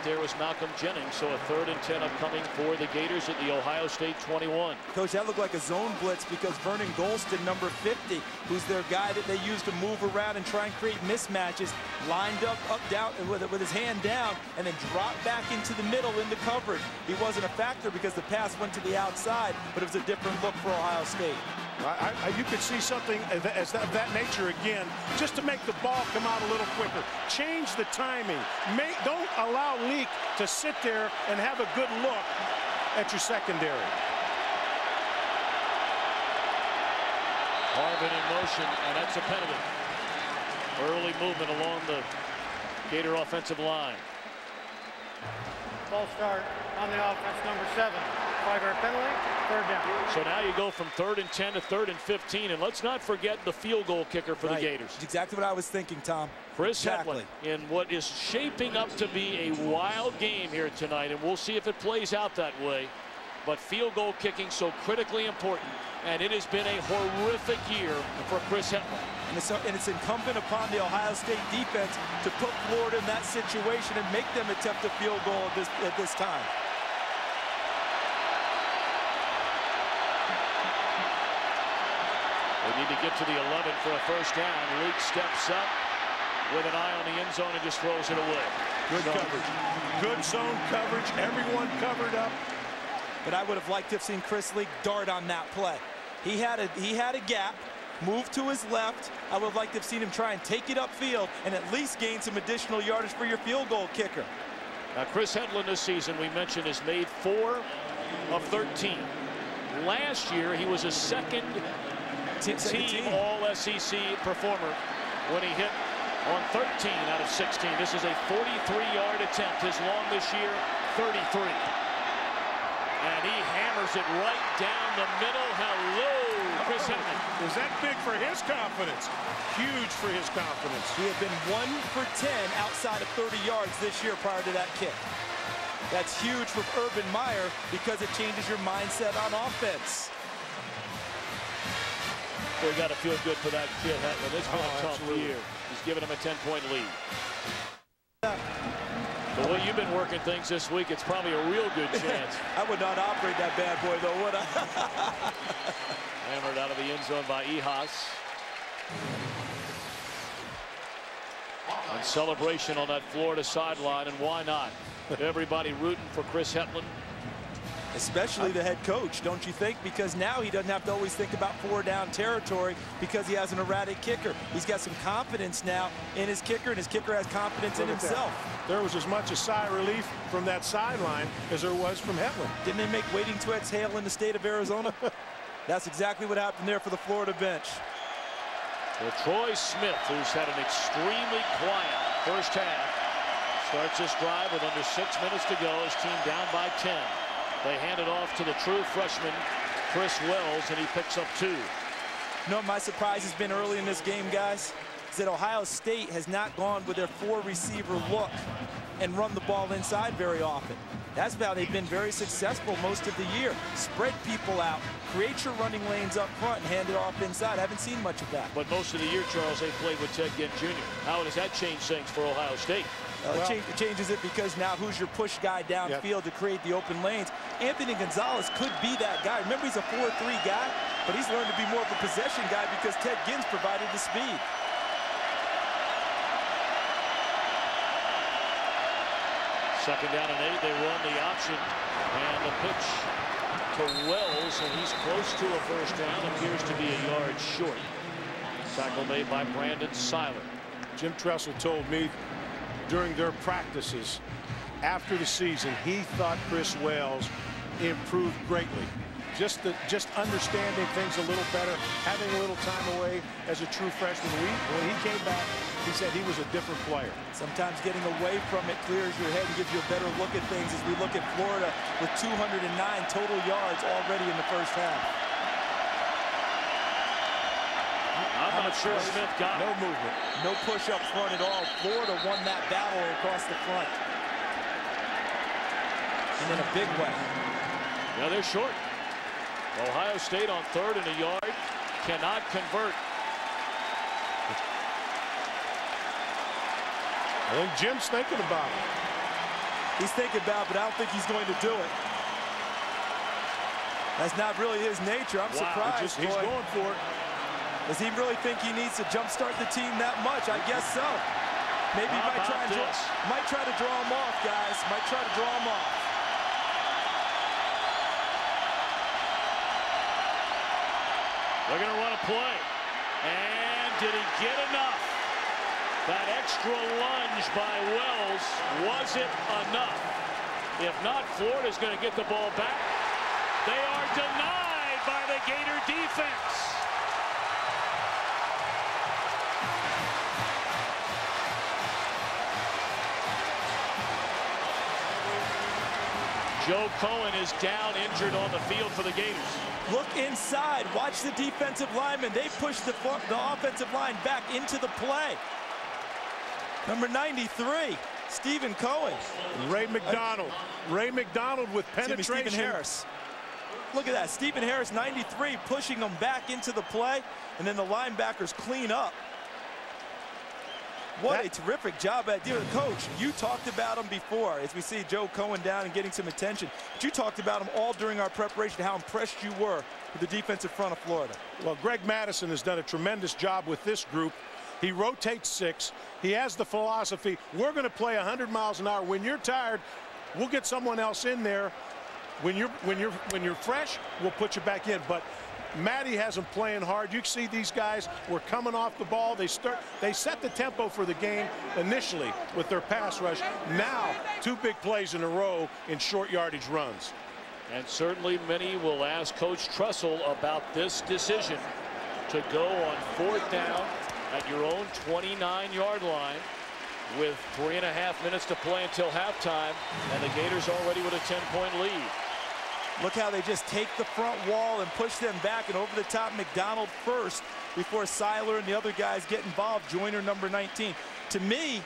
right there was Malcolm Jennings. So a 3rd and 10 upcoming for the Gators at the Ohio State 21. Coach, that looked like a zone blitz because Vernon Golston, number 50, who's their guy that they use to move around and try and create mismatches, lined up down with his hand down and then dropped back into the middle into coverage. He wasn't a factor because the pass went to the outside, but it was a different look for Ohio State. You could see something of that nature again, just to make the ball come out a little quicker. Change the timing. Don't allow Leak to sit there and have a good look at your secondary. Harvin in motion, and that's a penalty. Early movement along the Gator offensive line. Ball start on the offense, number 7. 5-yard penalty, 3rd down. So now you go from 3rd and 10 to 3rd and 15, and let's not forget the field goal kicker for the Gators. That's exactly what I was thinking, Tom. Chris Hetland in what is shaping up to be a wild game here tonight, and we'll see if it plays out that way. But field goal kicking so critically important, and it has been a horrific year for Chris Hetland. And it's incumbent upon the Ohio State defense to put Florida in that situation and make them attempt a field goal at this time. They need to get to the 11 for a 1st down. Leak steps up with an eye on the end zone and just throws it away. Good coverage. Good zone coverage. Everyone covered up. But I would have liked to have seen Chris Leak dart on that play. He had a gap, move to his left. I would have liked to have seen him try and take it upfield and at least gain some additional yardage for your field goal kicker. Now Chris Hetland this season, we mentioned, has made 4 of 13. Last year he was a second team All-SEC performer when he hit on 13 out of 16. This is a 43-yard attempt. His long this year, 33. And he hammers it right down the middle. Hello, Chris Hetland. Is that big for his confidence? Huge for his confidence. He had been 1 for 10 outside of 30 yards this year prior to that kick. That's huge for Urban Meyer because it changes your mindset on offense. We got to feel good for that kid, Hetland. It's been a tough year. He's given him a 10-point lead. The way you've been working things this week, it's probably a real good chance. I would not operate that bad boy, though, would I? Hammered out of the end zone by Ihas. And celebration on that Florida sideline, and why not? Everybody rooting for Chris Hetland. Especially the head coach, don't you think? Because now he doesn't have to always think about 4-down territory because he has an erratic kicker. He's got some confidence now in his kicker, and his kicker has confidence in himself. There was as much a sigh of relief from that sideline as there was from Hetland. Didn't they make waiting to exhale in the state of Arizona? That's exactly what happened there for the Florida bench. Well, Troy Smith, who's had an extremely quiet first half, starts this drive with under 6 minutes to go. His team down by 10. They hand it off to the true freshman, Chris Wells, and he picks up 2. You know, my surprise has been early in this game, guys, is that Ohio State has not gone with their 4-receiver look and run the ball inside very often. That's how they've been very successful most of the year. Spread people out, create your running lanes up front, and hand it off inside. I haven't seen much of that. But most of the year, Charles, they played with Ted Ginn Jr. How does that change things for Ohio State? It changes it because now who's your push guy downfield to create the open lanes? Anthony Gonzalez could be that guy. Remember, he's a 4-3 guy, but he's learned to be more of a possession guy because Ted Ginn's provided the speed. Second down and 8. They run the option, and the pitch to Wells, and he's close to a first down. Appears to be a yard short. Tackle made by Brandon Seiler. Jim Tressel told me during their practices after the season, he thought Chris Wells improved greatly. Just understanding things a little better, having a little time away as a true freshman. When he came back, he said he was a different player. Sometimes getting away from it clears your head and gives you a better look at things as we look at Florida with 209 total yards already in the first half. I'm not sure Smith got no movement. No push up front at all. Florida won that battle across the front. And in a big way. Yeah, they're short. Ohio State on 3rd and a yard. Cannot convert. I think Jim's thinking about it. He's thinking about it, but I don't think he's going to do it. That's not really his nature. I'm surprised. He's going for it. Does he really think he needs to jumpstart the team that much? I guess so. Maybe he might try to draw him off, guys. Might try to draw him off. They're going to run a play. And did he get enough? That extra lunge by Wells, was it enough? If not, Florida's going to get the ball back. They are denied by the Gator defense. Joe Cohen is down, injured on the field for the Gators. Look inside. Watch the defensive linemen. They push the offensive line back into the play. Number 93, Stephen Cohen. Ray McDonald. Ray McDonald with penetration. Stephen Harris. Look at that. Stephen Harris, 93, pushing them back into the play, and then the linebackers clean up. What a terrific job at doing. Coach, you talked about him before as we see Joe Cohen down and getting some attention. But you talked about him all during our preparation, how impressed you were with the defensive front of Florida. Well, Greg Madison has done a tremendous job with this group. He rotates 6. He has the philosophy, we're going to play 100 miles an hour. When you're tired, we'll get someone else in there. When you're fresh, we'll put you back in. But Matty has them playing hard. You can see these guys were coming off the ball. They set the tempo for the game initially with their pass rush. Now 2 big plays in a row in short yardage runs. And certainly many will ask Coach Trussell about this decision to go on 4th down at your own 29-yard line with 3.5 minutes to play until halftime, and the Gators already with a 10-point lead. Look how they just take the front wall and push them back, and over the top McDonald first before Seiler and the other guys get involved. Joyner, number 19. To me,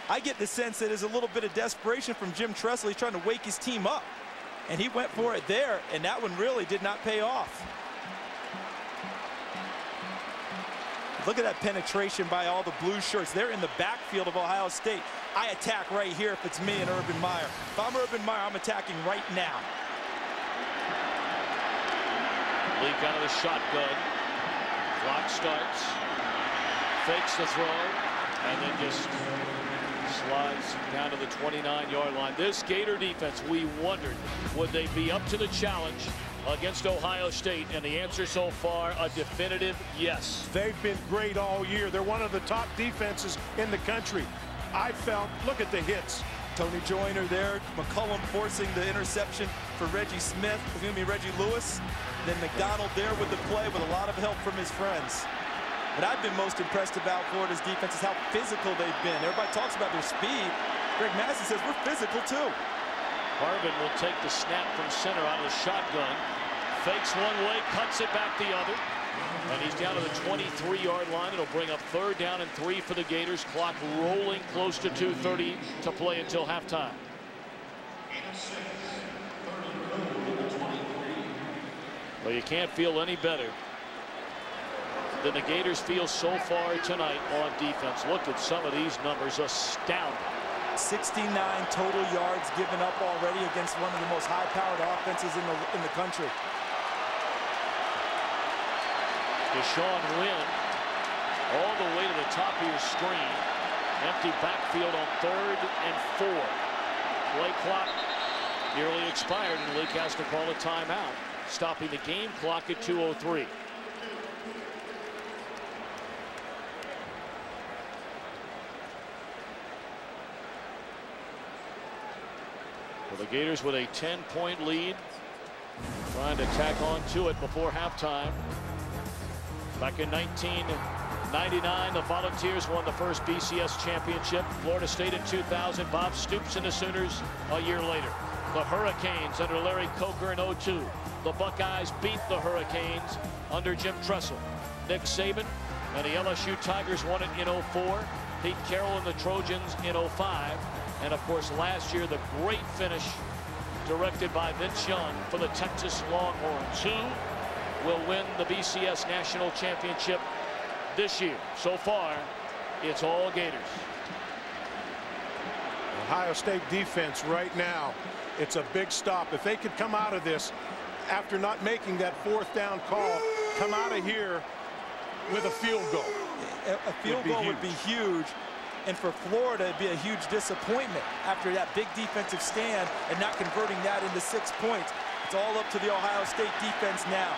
I get the sense that there's a little bit of desperation from Jim Tressel. He's trying to wake his team up, and he went for it there, and that one really did not pay off. Look at that penetration by all the blue shirts. They're in the backfield of Ohio State. I attack right here if it's me and Urban Meyer. If I'm Urban Meyer, I'm attacking right now. Leak out of the shotgun. Clock starts. Fakes the throw. And then just slides down to the 29-yard line. This Gator defense, we wondered, would they be up to the challenge against Ohio State? And the answer so far, a definitive yes. They've been great all year. They're one of the top defenses in the country. I felt, look at the hits. Tony Joyner there. McCullum forcing the interception for Reggie Smith. It's going to be Reggie Lewis. Then McDonald there with the play with a lot of help from his friends. What I've been most impressed about Florida's defense is how physical they've been. Everybody talks about their speed. Greg Madison says we're physical too. Harvin will take the snap from center out of the shotgun. Fakes one way, cuts it back the other. And he's down to the 23-yard line. It'll bring up 3rd down and 3 for the Gators. Clock rolling close to 2:30 to play until halftime. Well, you can't feel any better than the Gators feel so far tonight on defense. Look at some of these numbers, astounding. 69 total yards given up already against one of the most high-powered offenses in the country. Deshaun Wynn all the way to the top of your screen. Empty backfield on 3rd and 4. Play clock nearly expired, and Leak has to call a timeout, stopping the game clock at 2:03. Well, the Gators with a 10-point lead, trying to tack on to it before halftime. Back in 1999, the Volunteers won the first BCS championship. Florida State in 2000. Bob Stoops and the Sooners a year later. The Hurricanes under Larry Coker in 02. The Buckeyes beat the Hurricanes under Jim Tressel. Nick Saban and the LSU Tigers won it in 04. Pete Carroll and the Trojans in 05. And of course last year the great finish directed by Vince Young for the Texas Longhorns, who will win the BCS National Championship this year. So far, it's all Gators. Ohio State defense right now, it's a big stop. If they could come out of this after not making that 4th down call, come out of here with a field goal. A field goal would be huge. And for Florida, it'd be a huge disappointment after that big defensive stand and not converting that into 6 points. It's all up to the Ohio State defense now.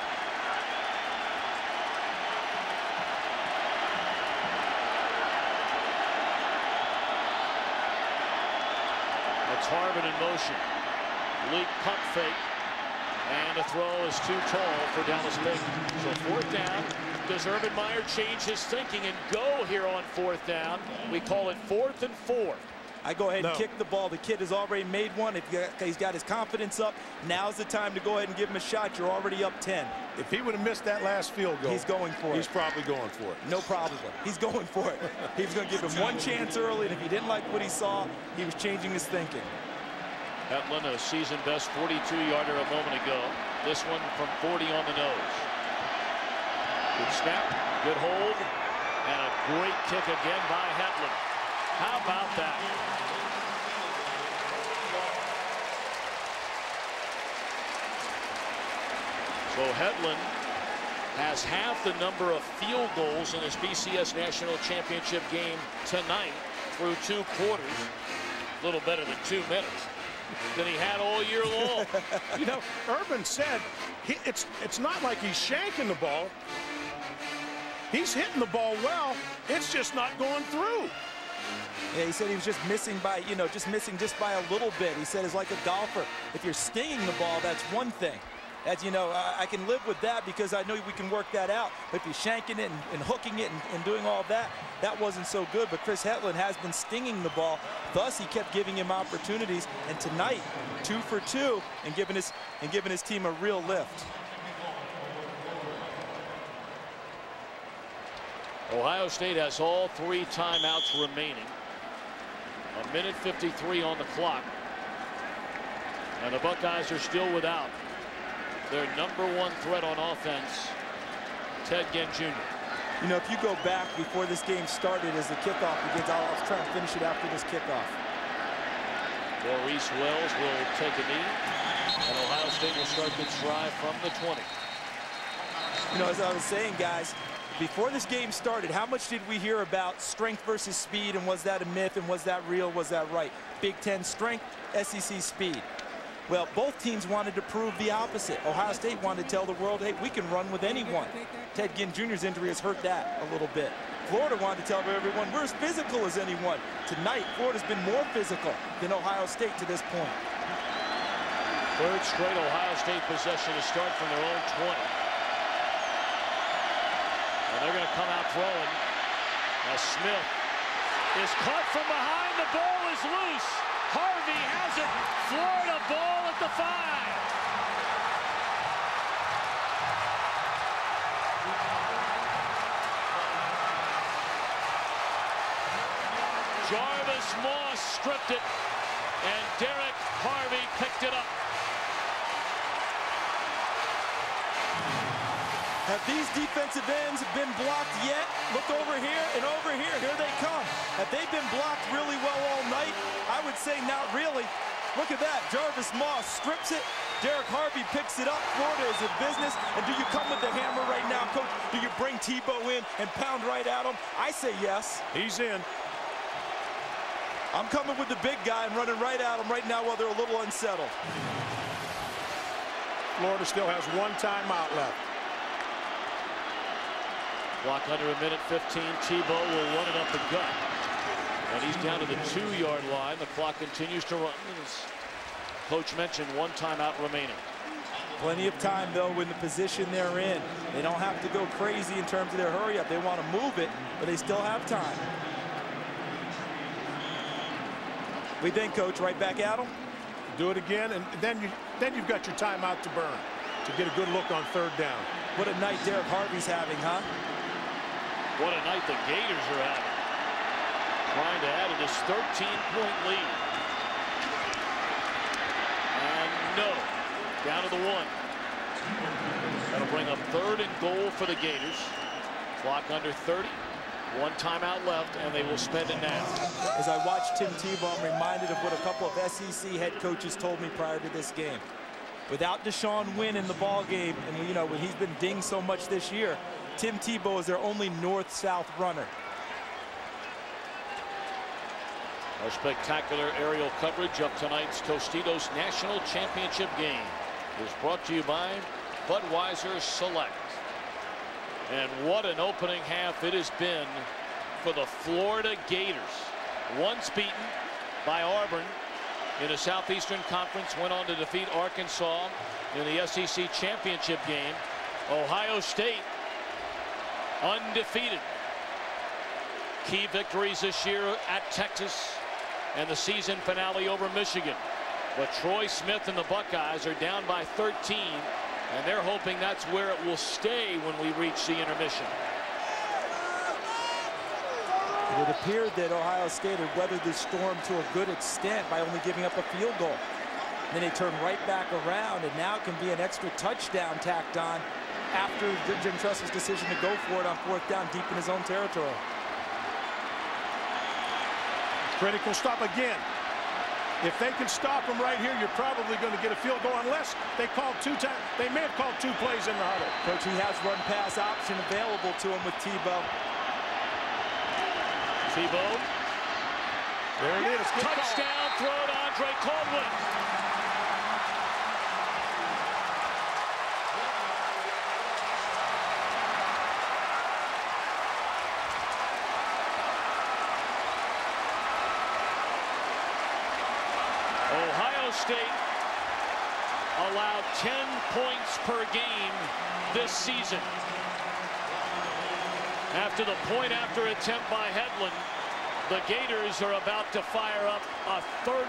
It's Harvin in motion. Leak pump fake. And the throw is too tall for Dallas Bacon. So 4th down. Does Urban Meyer change his thinking and go here on 4th down? We call it 4th and 4. I go ahead and kick the ball. The kid has already made one. If he's got his confidence up, now's the time to go ahead and give him a shot. You're already up 10. If he would have missed that last field goal, he's going for it. He's probably going for it. No problem. He's going for it. He was going to give him one chance early, and if he didn't like what he saw, he was changing his thinking. Hetland, a season-best 42-yarder a moment ago. This one from 40 on the nose. Good snap, good hold, and a great kick again by Hetland. How about that? So Hetland has half the number of field goals in his BCS National Championship game tonight through 2 quarters. A little better than 2 minutes than he had all year long. You know, Urban said it's not like he's shanking the ball. He's hitting the ball well. It's just not going through. Yeah, he said he was just missing by, just by a little bit. He said it's like a golfer. If you're stinging the ball, that's one thing. As you know, I can live with that because I know we can work that out. But if you're shanking it and hooking it and doing all that, that wasn't so good. But Chris Hetland has been stinging the ball. Thus, he kept giving him opportunities. And tonight, 2 for 2 and giving his team a real lift. Ohio State has all 3 timeouts remaining. 1:53 on the clock. And the Buckeyes are still without their #1 threat on offense, Ted Ginn Jr. You know, if you go back before this game started as the kickoff begins, I was trying to finish it after this kickoff. Maurice Wells will take a knee, and Ohio State will start the drive from the 20. You know, as I was saying, guys, before this game started, how much did we hear about strength versus speed, and was that a myth, and was that real, was that right? Big Ten strength, SEC speed. Well, both teams wanted to prove the opposite. Ohio State wanted to tell the world, hey, we can run with anyone. Ted Ginn Jr.'s injury has hurt that a little bit. Florida wanted to tell everyone, we're as physical as anyone. Tonight, Florida's been more physical than Ohio State to this point. 3rd straight Ohio State possession to start from their own 20. And they're going to come out throwing as Smith is caught from behind. The ball is loose. Harvey has it. Florida ball at the 5. Jarvis Moss stripped it, and Derek Harvey picked it up. Have these defensive ends been blocked yet? Look over here and over here. Here they come. Have they been blocked really well all night? I would say not really. Look at that. Jarvis Moss strips it. Derek Harvey picks it up. Florida is in business. And do you come with the hammer right now, Coach? Do you bring Tebow in and pound right at him? I say yes. He's in. I'm coming with the big guy and running right at him right now while they're a little unsettled. Florida still has 1 timeout left. Clock under 1:15. Tebow will run it up the gut. And he's down to the 2-yard line. The clock continues to run. As Coach mentioned, 1 timeout remaining. Plenty of time, though, in the position they're in. They don't have to go crazy in terms of their hurry up. They want to move it, but they still have time. What do you think, Coach? Right back at them? Do it again, and then you've got your timeout to burn to get a good look on 3rd down. What a night Derek Harvey's having, huh? What a night the Gators are having. Trying to add to this 13-point lead. And no. Down to the 1. That'll bring up 3rd and goal for the Gators. Clock under 30. One timeout left, and they will spend it now. As I watch Tim Tebow, I'm reminded of what a couple of SEC head coaches told me prior to this game. Without Deshaun Wynn in the ball game, and you know, when he's been dinged so much this year, Tim Tebow is their only north-south runner. Our spectacular aerial coverage of tonight's Tostitos National Championship game is brought to you by Budweiser Select. And what an opening half it has been for the Florida Gators. Once beaten by Auburn in a Southeastern Conference, went on to defeat Arkansas in the SEC championship game. Ohio State undefeated. Key victories this year at Texas and the season finale over Michigan. But Troy Smith and the Buckeyes are down by 13, and they're hoping that's where it will stay when we reach the intermission. It appeared that Ohio State had weathered the storm to a good extent by only giving up a field goal. Then they turned right back around, and now it can be an extra touchdown tacked on after Jim Tressell's decision to go for it on 4th down deep in his own territory. Critical stop again. If they can stop them right here, you're probably going to get a field goal unless they call 2 times. They may have called 2 plays in the huddle. Coach, he has run pass option available to him with Tebow. Tebow. There it is. Good Touchdown throw to Andre Caldwell. Ohio State allowed 10 points per game this season. After the point-after attempt by Hedlund, the Gators are about to fire up a 34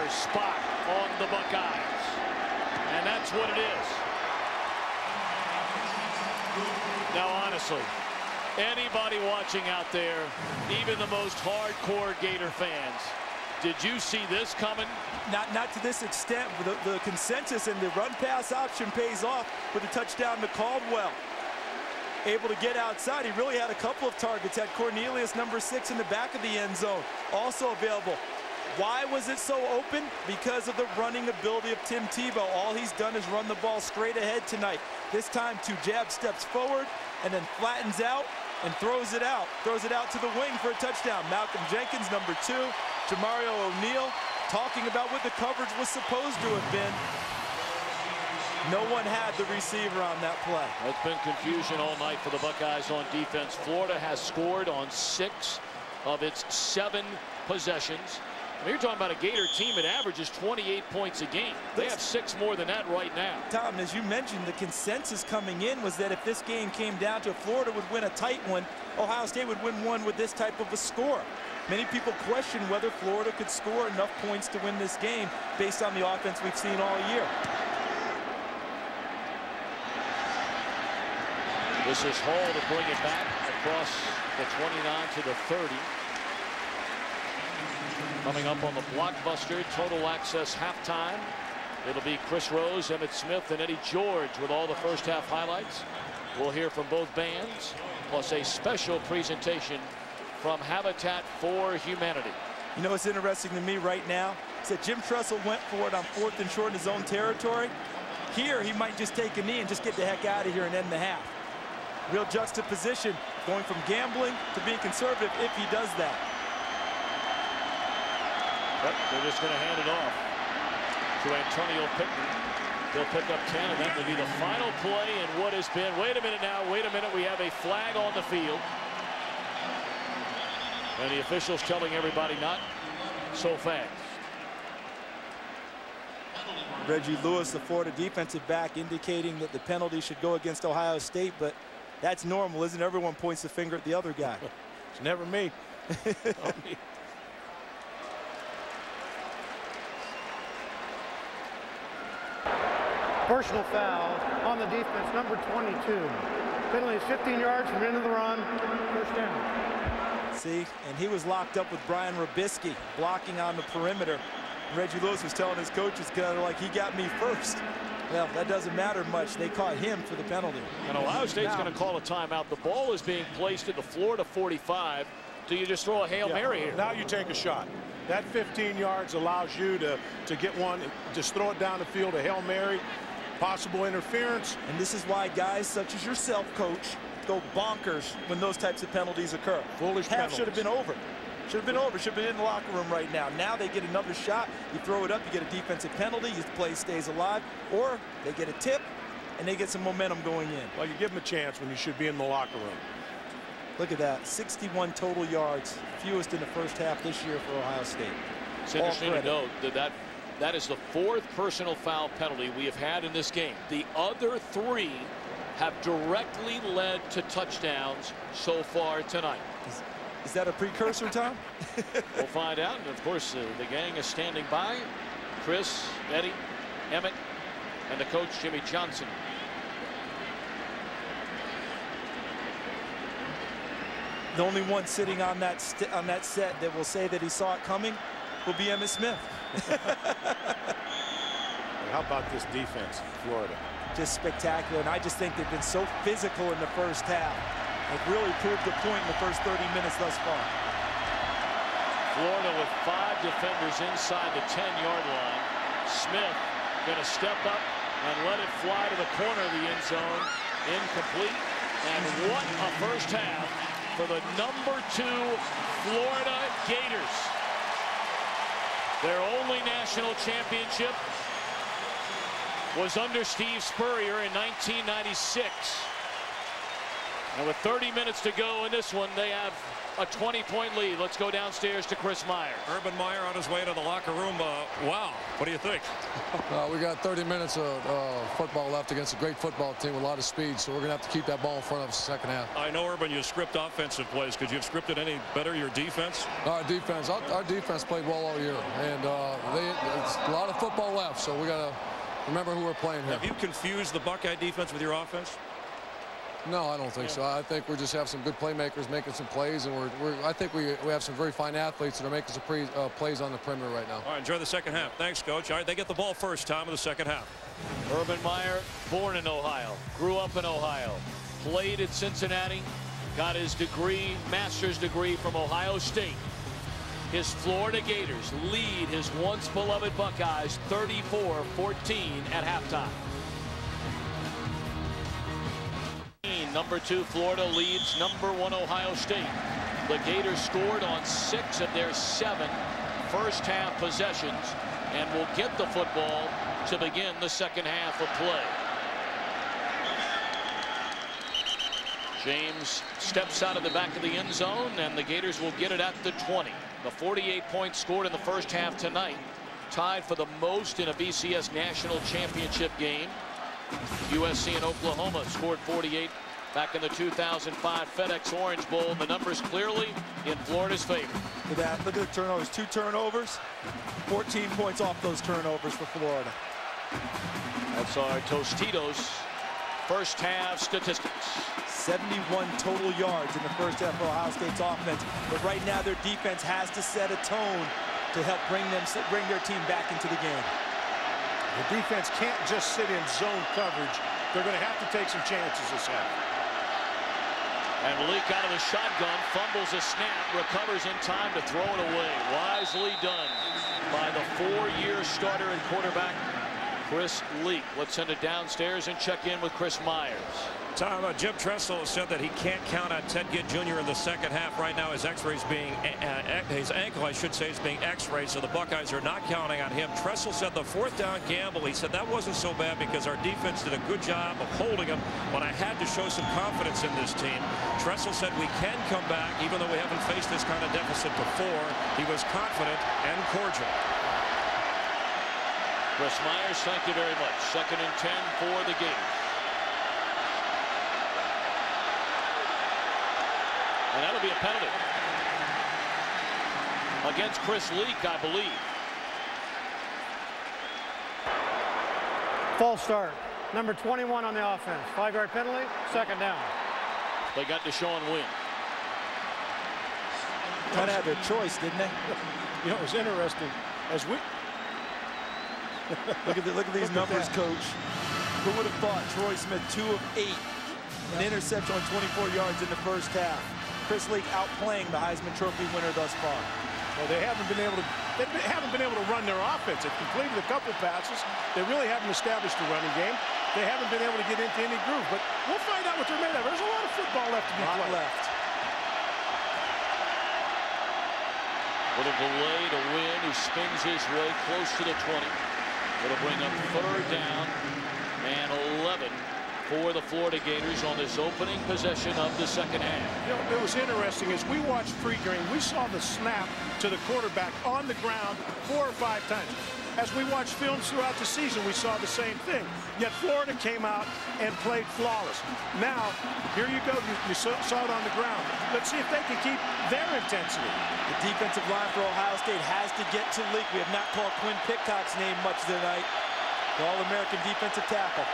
spot on the Buckeyes. And that's what it is. Now, honestly, anybody watching out there, even the most hardcore Gator fans, did you see this coming? Not to this extent. The consensus and the run pass option pays off with a touchdown to Caldwell. Able to get outside. He really had a couple of targets. Had Cornelius, number 6, in the back of the end zone, also available. Why was it so open? Because of the running ability of Tim Tebow. All he's done is run the ball straight ahead tonight. This time 2 jab steps forward and then flattens out and throws it out. Throws it out to the wing for a touchdown. Malcolm Jenkins, number 2. Jamario O'Neal talking about what the coverage was supposed to have been. No one had the receiver on that play. It's been confusion all night for the Buckeyes on defense. Florida has scored on 6 of its 7 possessions. I mean, you're talking about a Gator team that averages 28 points a game. They have 6 more than that right now. Tom, as you mentioned, the consensus coming in was that if this game came down to Florida would win a tight one, Ohio State would win one with this type of a score. Many people question whether Florida could score enough points to win this game based on the offense we've seen all year. This is Hall to bring it back across the 29 to the 30. Coming up on the blockbuster Total Access halftime, it'll be Chris Rose, Emmett Smith, and Eddie George with all the first half highlights. We'll hear from both bands, plus a special presentation from Habitat for Humanity. You know what's interesting to me right now is that Jim Tressell went for it on 4th and short in his own territory. Here, he might just take a knee and just get the heck out of here and end the half. Real juxtaposition, going from gambling to being conservative if he does that. Yep, they're just going to hand it off to Antonio Pittman. They'll pick up 10, and that will be the final play in what has been. Wait a minute now. Wait a minute. We have a flag on the field. And the officials telling everybody not so fast. Reggie Lewis, the Florida defensive back, indicating that the penalty should go against Ohio State, but that's normal, isn't it? Everyone points the finger at the other guy. It's never me. Personal foul on the defense, number 22. Penalty is 15 yards from the end of the run. First down. See, and he was locked up with Brian Robisky blocking on the perimeter. Reggie Lewis was telling his coaches kind of like, he got me first. Well, that doesn't matter much. They caught him for the penalty. And Ohio State's going to call a timeout. The ball is being placed at the Florida 45. Do you just throw a Hail Mary here? Now you take a shot. That 15 yards allows you to get one, just throw it down the field, a Hail Mary, possible interference. And this is why guys such as yourself, Coach, go bonkers when those types of penalties occur. Foolish Half penalties. should have been over. Should have been over. Should have been in the locker room right now. Now they get another shot. You throw it up, you get a defensive penalty, your play stays alive, or they get a tip and they get some momentum going in. Well, you give them a chance when you should be in the locker room. Look at that, 61 total yards, fewest in the first half this year for Ohio State. It's interesting to note that is the 4th personal foul penalty we have had in this game. The other 3 have directly led to touchdowns so far tonight. Is that a precursor, Tom? We'll find out. And of course, the gang is standing by. Chris, Eddie, Emmett, and the coach, Jimmy Johnson. The only one sitting on that set that will say that he saw it coming will be Emmitt Smith. How about this defense, Florida? Just spectacular, and I just think they've been so physical in the first half. They've really proved a point in the first 30 minutes thus far. Florida with 5 defenders inside the 10-yard line. Smith going to step up and let it fly to the corner of the end zone. Incomplete. And what a first half for the number 2 Florida Gators. Their only national championship was under Steve Spurrier in 1996. And with 30 minutes to go in this one, they have a 20-point lead. Let's go downstairs to Chris Myers. Urban Meyer on his way to the locker room. Wow, what do you think? We got 30 minutes of football left against a great football team with a lot of speed, so we're going to have to keep that ball in front of us the second half. I know, Urban, you script offensive plays. Could you have scripted any better your defense? Our defense played well all year, and it's a lot of football left, so we got to remember who we're playing here. Have you confused the Buckeye defense with your offense? No, I don't think so. I think we just have some good playmakers making some plays, and I think we have some very fine athletes that are making some plays on the perimeter right now. All right, enjoy the second half. Thanks, Coach. All right, they get the ball first, Tom, of the second half. Urban Meyer, born in Ohio, grew up in Ohio, played at Cincinnati, got his degree, master's degree from Ohio State. His Florida Gators lead his once beloved Buckeyes 34-14 at halftime. Number 2 Florida leads number 1 Ohio State. The Gators scored on 6 of their 7 first half possessions and will get the football to begin the second half of play. James steps out of the back of the end zone, and the Gators will get it at the 20. The 48 points scored in the first half tonight, tied for the most in a BCS national championship game. USC and Oklahoma scored 48 back in the 2005 FedEx Orange Bowl. The numbers clearly in Florida's favor. Look at the turnovers. 2 turnovers, 14 points off those turnovers for Florida. That's our Tostitos first half statistics. 71 total yards in the first half for Ohio State's offense. But right now their defense has to set a tone to help bring their team back into the game. The defense can't just sit in zone coverage. They're going to have to take some chances this half. And Malik out of the shotgun, fumbles a snap, recovers in time to throw it away. Wisely done by the 4-year starter and quarterback, Chris Leak. Let's send it downstairs and check in with Chris Myers. Tom, Jim Tressel said that he can't count on Ted Ginn Jr. in the second half. Right now, his X-rays being his ankle, I should say, is being X-rayed, so the Buckeyes are not counting on him. Tressel said the 4th down gamble. He said that wasn't so bad because our defense did a good job of holding him, but I had to show some confidence in this team. Tressel said we can come back, even though we haven't faced this kind of deficit before. He was confident and cordial. Chris Myers, thank you very much. 2nd and 10 for the Gators. And that'll be a penalty against Chris Leak, I believe. False start. Number 21 on the offense. 5-yard penalty, 2nd down. They got Deshaun Wynn. Kind of had their choice, didn't they? You know, it was interesting as we look at these numbers, Coach. Who would have thought Troy Smith 2 of 8, an interception on 24 yards in the first half. Chris Leak outplaying the Heisman Trophy winner thus far. Well, they haven't been able to run their offense. They've completed a couple passes. They really haven't established a running game. They haven't been able to get into any groove. But we'll find out what they're made of. There's a lot of football left to be played. With a delay to win, he spins his way close to the 20. It'll bring up 3rd down and 11 for the Florida Gators on this opening possession of the second half. You know, it was interesting as we watched pregame, we saw the snap to the quarterback on the ground 4 or 5 times. As we watched films throughout the season, we saw the same thing. Yet Florida came out and played flawless. Now, here you go. You saw it on the ground. Let's see if they can keep their intensity. The defensive line for Ohio State has to get to Leak. We have not called Quinn Pitcock's name much tonight. The All-American defensive tackle.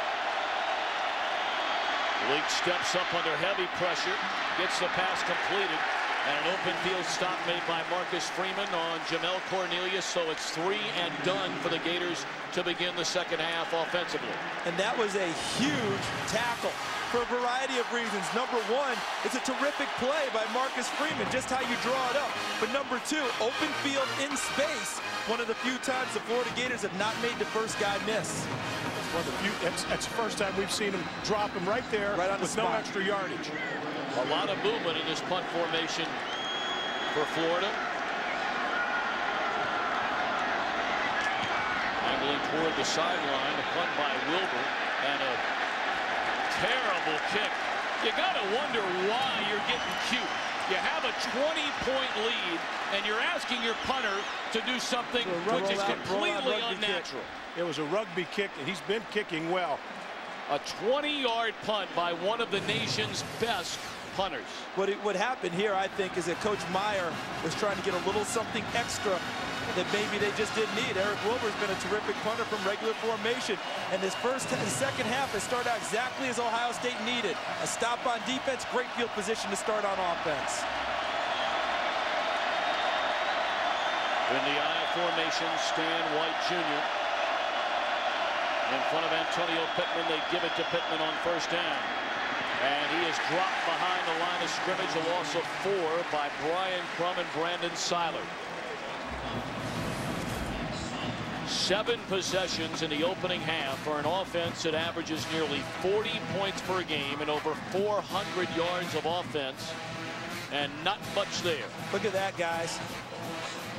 Leak steps up under heavy pressure, gets the pass completed, and an open field stop made by Marcus Freeman on Jamel Cornelius, so it's 3 and done for the Gators to begin the second half offensively. And that was a huge tackle for a variety of reasons. Number 1, it's a terrific play by Marcus Freeman, just how you draw it up. But number 2, open field in space. One of the few times the Florida Gators have not made the first guy miss. Well, that's the first time we've seen him drop him right there with no extra yardage. A lot of movement in this punt formation for Florida. Angling toward the sideline, a punt by Wilbur, and a terrible kick. You got to wonder why you're getting cute. You have a 20-point lead, and you're asking your punter to do something which is completely unnatural. It was a rugby kick, and he's been kicking well. A 20-yard punt by one of the nation's best punters. What happened here, I think, is that Coach Meyer was trying to get a little something extra that maybe they just didn't need. Eric Wilbur's been a terrific punter from regular formation, and this second half has started out exactly as Ohio State needed. A stop on defense, great field position to start on offense. In the I formation, Stan White Jr. in front of Antonio Pittman. They give it to Pittman on first down. And he is dropped behind the line of scrimmage. A loss of 4 by Brian Crum and Brandon Seiler. 7 possessions in the opening half for an offense that averages nearly 40 points per game and over 400 yards of offense, and not much there. Look at that, guys.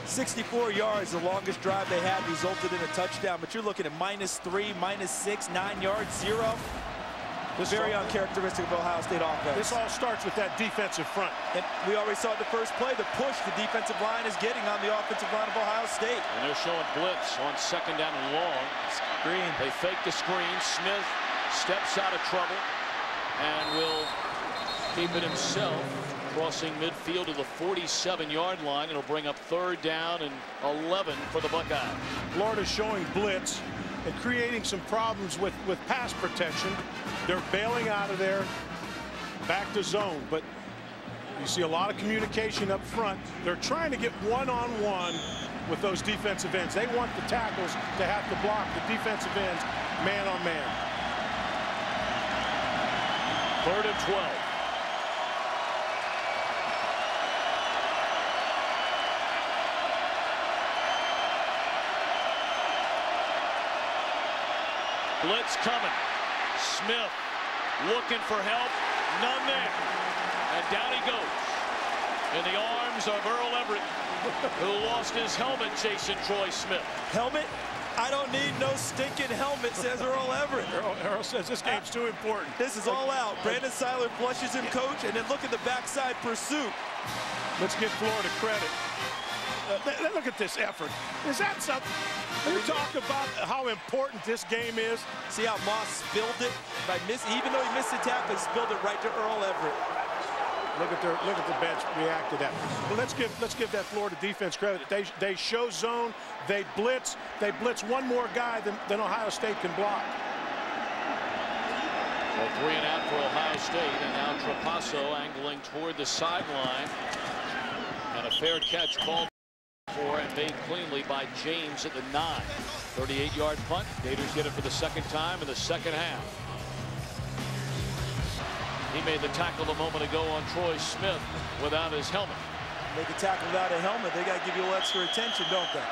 64 yards, the longest drive they had, resulted in a touchdown. But you're looking at -3, -6, 9 yards, 0. Very uncharacteristic of Ohio State offense. This all starts with that defensive front. And we already saw the first play, the push the defensive line is getting on the offensive line of Ohio State. And they're showing blitz on second down and long. Screen. They fake the screen. Smith steps out of trouble and will keep it himself, crossing midfield to the 47-yard line. It'll bring up 3rd down and 11 for the Buckeyes. Florida's showing blitz and creating some problems with pass protection. They're bailing out of there, back to zone, but you see a lot of communication up front. They're trying to get one-on-one with those defensive ends. They want the tackles to have to block the defensive ends man-on-man. 3rd and 12. Blitz coming. Smith looking for help. None there. And down he goes in the arms of Earl Everett, who lost his helmet chasing Troy Smith. Helmet? I don't need no stinking helmet, says Earl Everett. Earl says this game's too important. This is all out. Brandon Seiler flushes him, coach, and then look at the backside pursuit. Let's give Florida credit. Look at this effort. Is that something? You talk about how important this game is. See how Moss spilled it? Even though he missed the tackle, he spilled it right to Earl Everett. Look at the bench react to that. Well, let's give that Florida defense credit. They show zone, they blitz one more guy than Ohio State can block. So 3 and out for Ohio State, and now Trapasso angling toward the sideline, and a fair catch called for and made cleanly by James at the 9. 38-yard punt. Gators get it for the second time in the second half. He made the tackle a moment ago on Troy Smith without his helmet. Make a tackle without a helmet, they got to give you a little extra attention, don't they?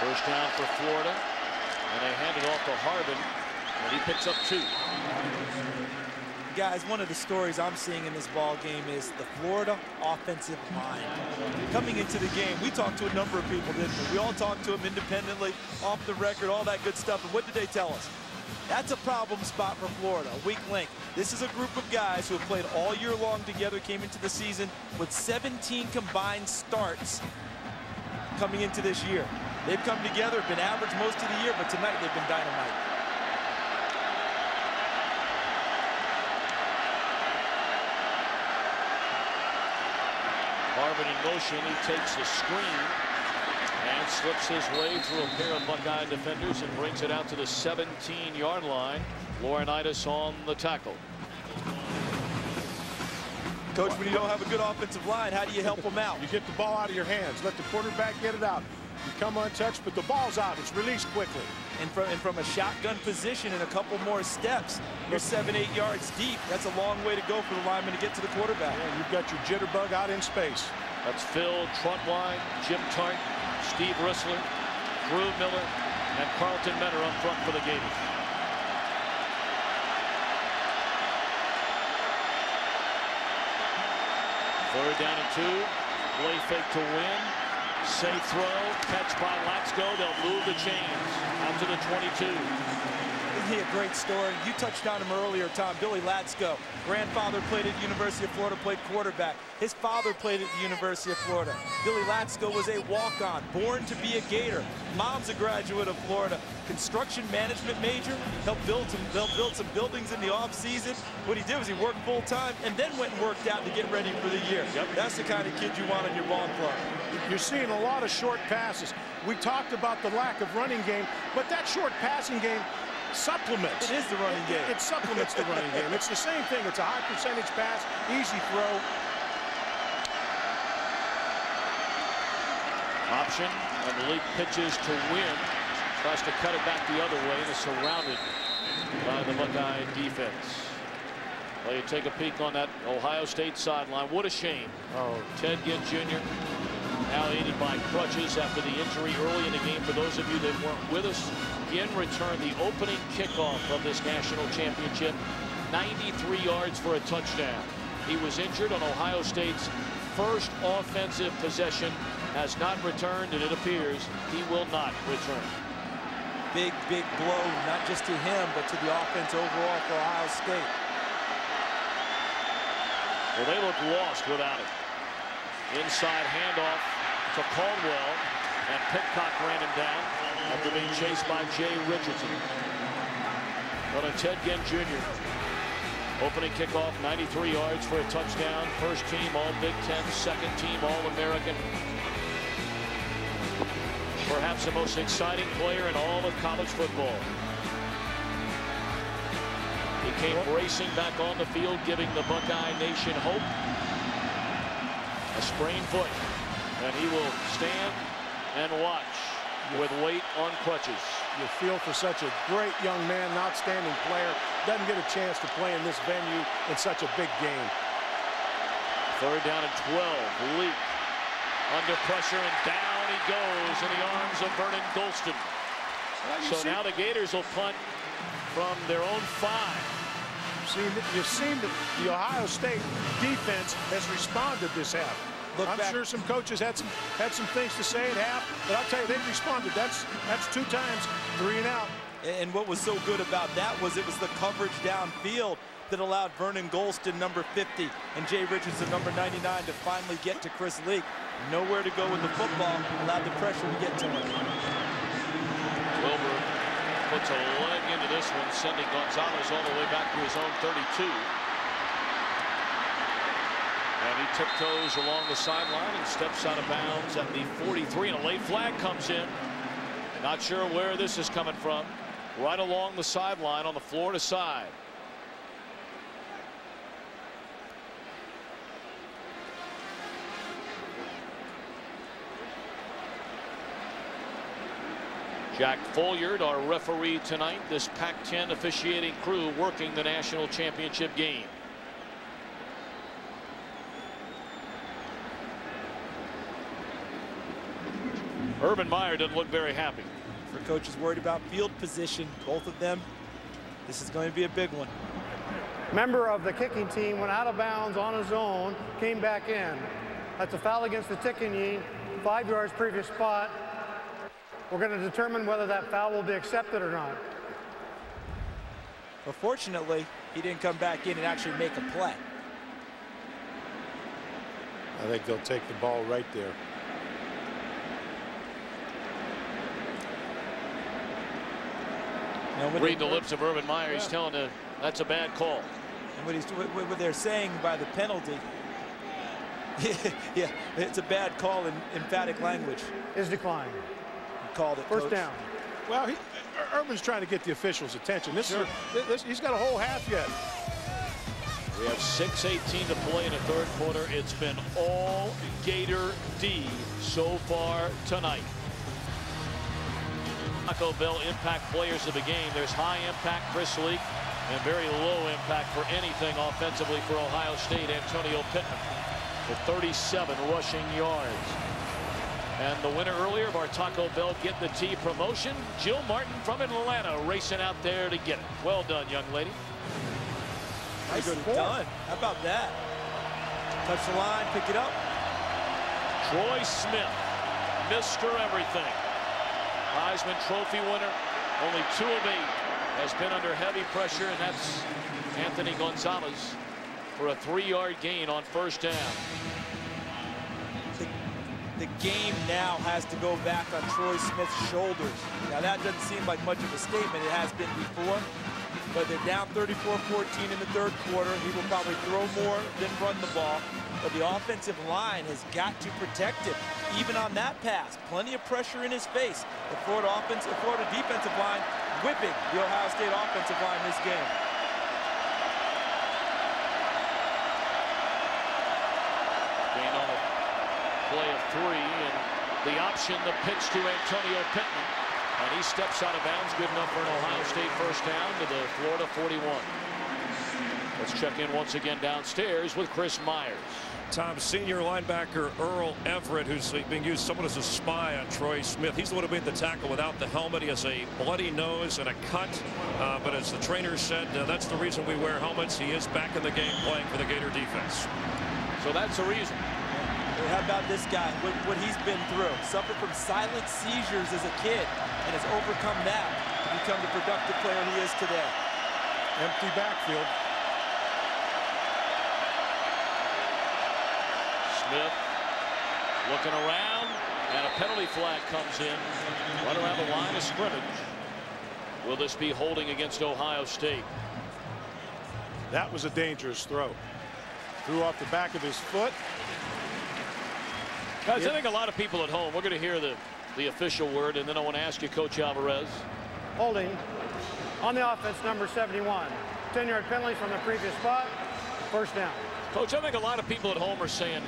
First down for Florida, and they hand it off to Harbin, and he picks up 2. Guys, one of the stories I'm seeing in this ball game is the Florida offensive line. Coming into the game, we talked to a number of people, didn't we? We all talked to them independently, off the record, all that good stuff. And what did they tell us? That's a problem spot for Florida, a weak link. This is a group of guys who have played all year long together, came into the season with 17 combined starts coming into this year. They've come together, been average most of the year, but tonight they've been dynamite. Harbin in motion, he takes the screen and slips his way through a pair of Buckeye defenders and brings it out to the 17-yard line. Laurinaitis on the tackle. Coach, when you don't have a good offensive line, how do you help them out? You get the ball out of your hands. Let the quarterback get it out. You come untouched, but the ball's out. It's released quickly. And from a shotgun position and a couple more steps, you're 7-8 yards deep. That's a long way to go for the lineman to get to the quarterback. Yeah, you've got your jitterbug out in space. That's Phil Truntline, Jim Tart, Steve Rissler, Drew Miller, and Carlton Mentor up front for the Gators. Third down and 2. Play fake to win. Safe throw. Catch by Latsko. They'll move the chains out to the 22. Isn't he a great story? You touched on him earlier, Tom. Billy Latsko. Grandfather played at the University of Florida, played quarterback. His father played at the University of Florida. Billy Latsko was a walk-on, born to be a Gator. Mom's a graduate of Florida. Construction management major. Helped build some buildings in the off-season. What he did was he worked full-time and then went and worked out to get ready for the year. Yep. That's the kind of kid you want on your ball club. You're seeing a lot of short passes. We talked about the lack of running game, but that short passing game supplements. It is the running game. It supplements the running game. It's the same thing. It's a high percentage pass, easy throw. Option, and Malik pitches to win. Tries to cut it back the other way and is surrounded by the Buckeye defense. Well, you take a peek on that Ohio State sideline. What a shame. Oh, Ted Ginn Jr. now aided by crutches after the injury early in the game. For those of you that weren't with us, Ginn returned the opening kickoff of this national championship, 93 yards for a touchdown. He was injured on Ohio State's first offensive possession, has not returned, and it appears he will not return. Big blow, not just to him, but to the offense overall for Ohio State. Well, they look lost without it. Inside handoff to Caldwell, and Pitcock ran him down after being chased by Jay Richardson. But a Ted Ginn Jr. Opening kickoff, 93 yards for a touchdown. First team All Big Ten, second team All American. Perhaps the most exciting player in all of college football. He came racing back on the field, giving the Buckeye Nation hope. A sprained foot, and he will stand and watch with weight on crutches. you feel for such a great young man, an outstanding player. Doesn't get a chance to play in this venue in such a big game. Third down and 12. Leak under pressure, and down he goes in the arms of Vernon Golston. So now the Gators will punt from their own 5. You've seen that the Ohio State defense has responded this half. I'm sure some coaches had some things to say at half, but I'll tell you, they've responded. That's 2 times, 3 and out. And what was so good about that was it was the coverage downfield that allowed Vernon Golston, number 50, and Jay Richardson, number 99, to finally get to Chris Leak. Nowhere to go with the football, allowed the pressure to get to him. Wilbur puts a leg into this one, sending Gonzalez all the way back to his own 32. And he tiptoes along the sideline and steps out of bounds at the 43, and a late flag comes in. Not sure where this is coming from. Right along the sideline on the Florida side. Jack Folliard, our referee tonight. This Pac-10 officiating crew working the national championship game. Urban Meyer doesn't look very happy. For coaches worried about field position, both of them, this is going to be a big one. Member of the kicking team went out of bounds on his own, came back in. That's a foul against the Ticking, 5 yards previous spot. We're going to determine whether that foul will be accepted or not. But fortunately, he didn't come back in and actually make a play. I think they'll take the ball right there. Read the lips of Urban Meyer. He's telling him that's a bad call. And what they're saying by the penalty, yeah, it's a bad call in emphatic language. Is declined. He called it. First down. Well, Urban's trying to get the officials' attention. He's got a whole half yet. We have 6:18 to play in the third quarter. It's been all Gator D so far tonight. Taco Bell impact players of the game. There's high impact Chris Leak and very low impact for anything offensively for Ohio State, Antonio Pittman with 37 rushing yards. And the winner earlier of our Taco Bell Get the T promotion, Jill Martin from Atlanta, racing out there to get it. Well done, young lady. Nicely done. How about that? Touch the line, pick it up. Troy Smith, Mr. Everything. Heisman Trophy winner, only 2 of 8, has been under heavy pressure, and that's Anthony Gonzalez for a 3-yard gain on first down. The game now has to go back on Troy Smith's shoulders. Now that doesn't seem like much of a statement. It has been before, but they're down 34-14 in the third quarter. He will probably throw more than run the ball, but the offensive line has got to protect him. Even on that pass, plenty of pressure in his face. The Florida defensive line whipping the Ohio State offensive line this game. Gain on a play of 3, and the option, the pitch to Antonio Pittman, and he steps out of bounds, good enough for an Ohio State first down to the Florida 41. Let's check in once again downstairs with Chris Myers. Tom, senior linebacker Earl Everett, who's being used somewhat as a spy on Troy Smith. He's the one who made the tackle without the helmet. He has a bloody nose and a cut, but as the trainer said, that's the reason we wear helmets. He is back in the game playing for the Gator defense. So that's the reason. How about this guy, what he's been through? Suffered from silent seizures as a kid and has overcome that to become the productive player he is today. Empty backfield. Smith looking around, and a penalty flag comes in right around the line of scrimmage. Will this be holding against Ohio State? That was a dangerous throw. Threw off the back of his foot. Guys, I think a lot of people at home, we're going to hear the official word, and then I want to ask you, Coach Alvarez. Holding on the offense, number 71. 10-yard penalty from the previous spot. First down. Coach, I think a lot of people at home are saying,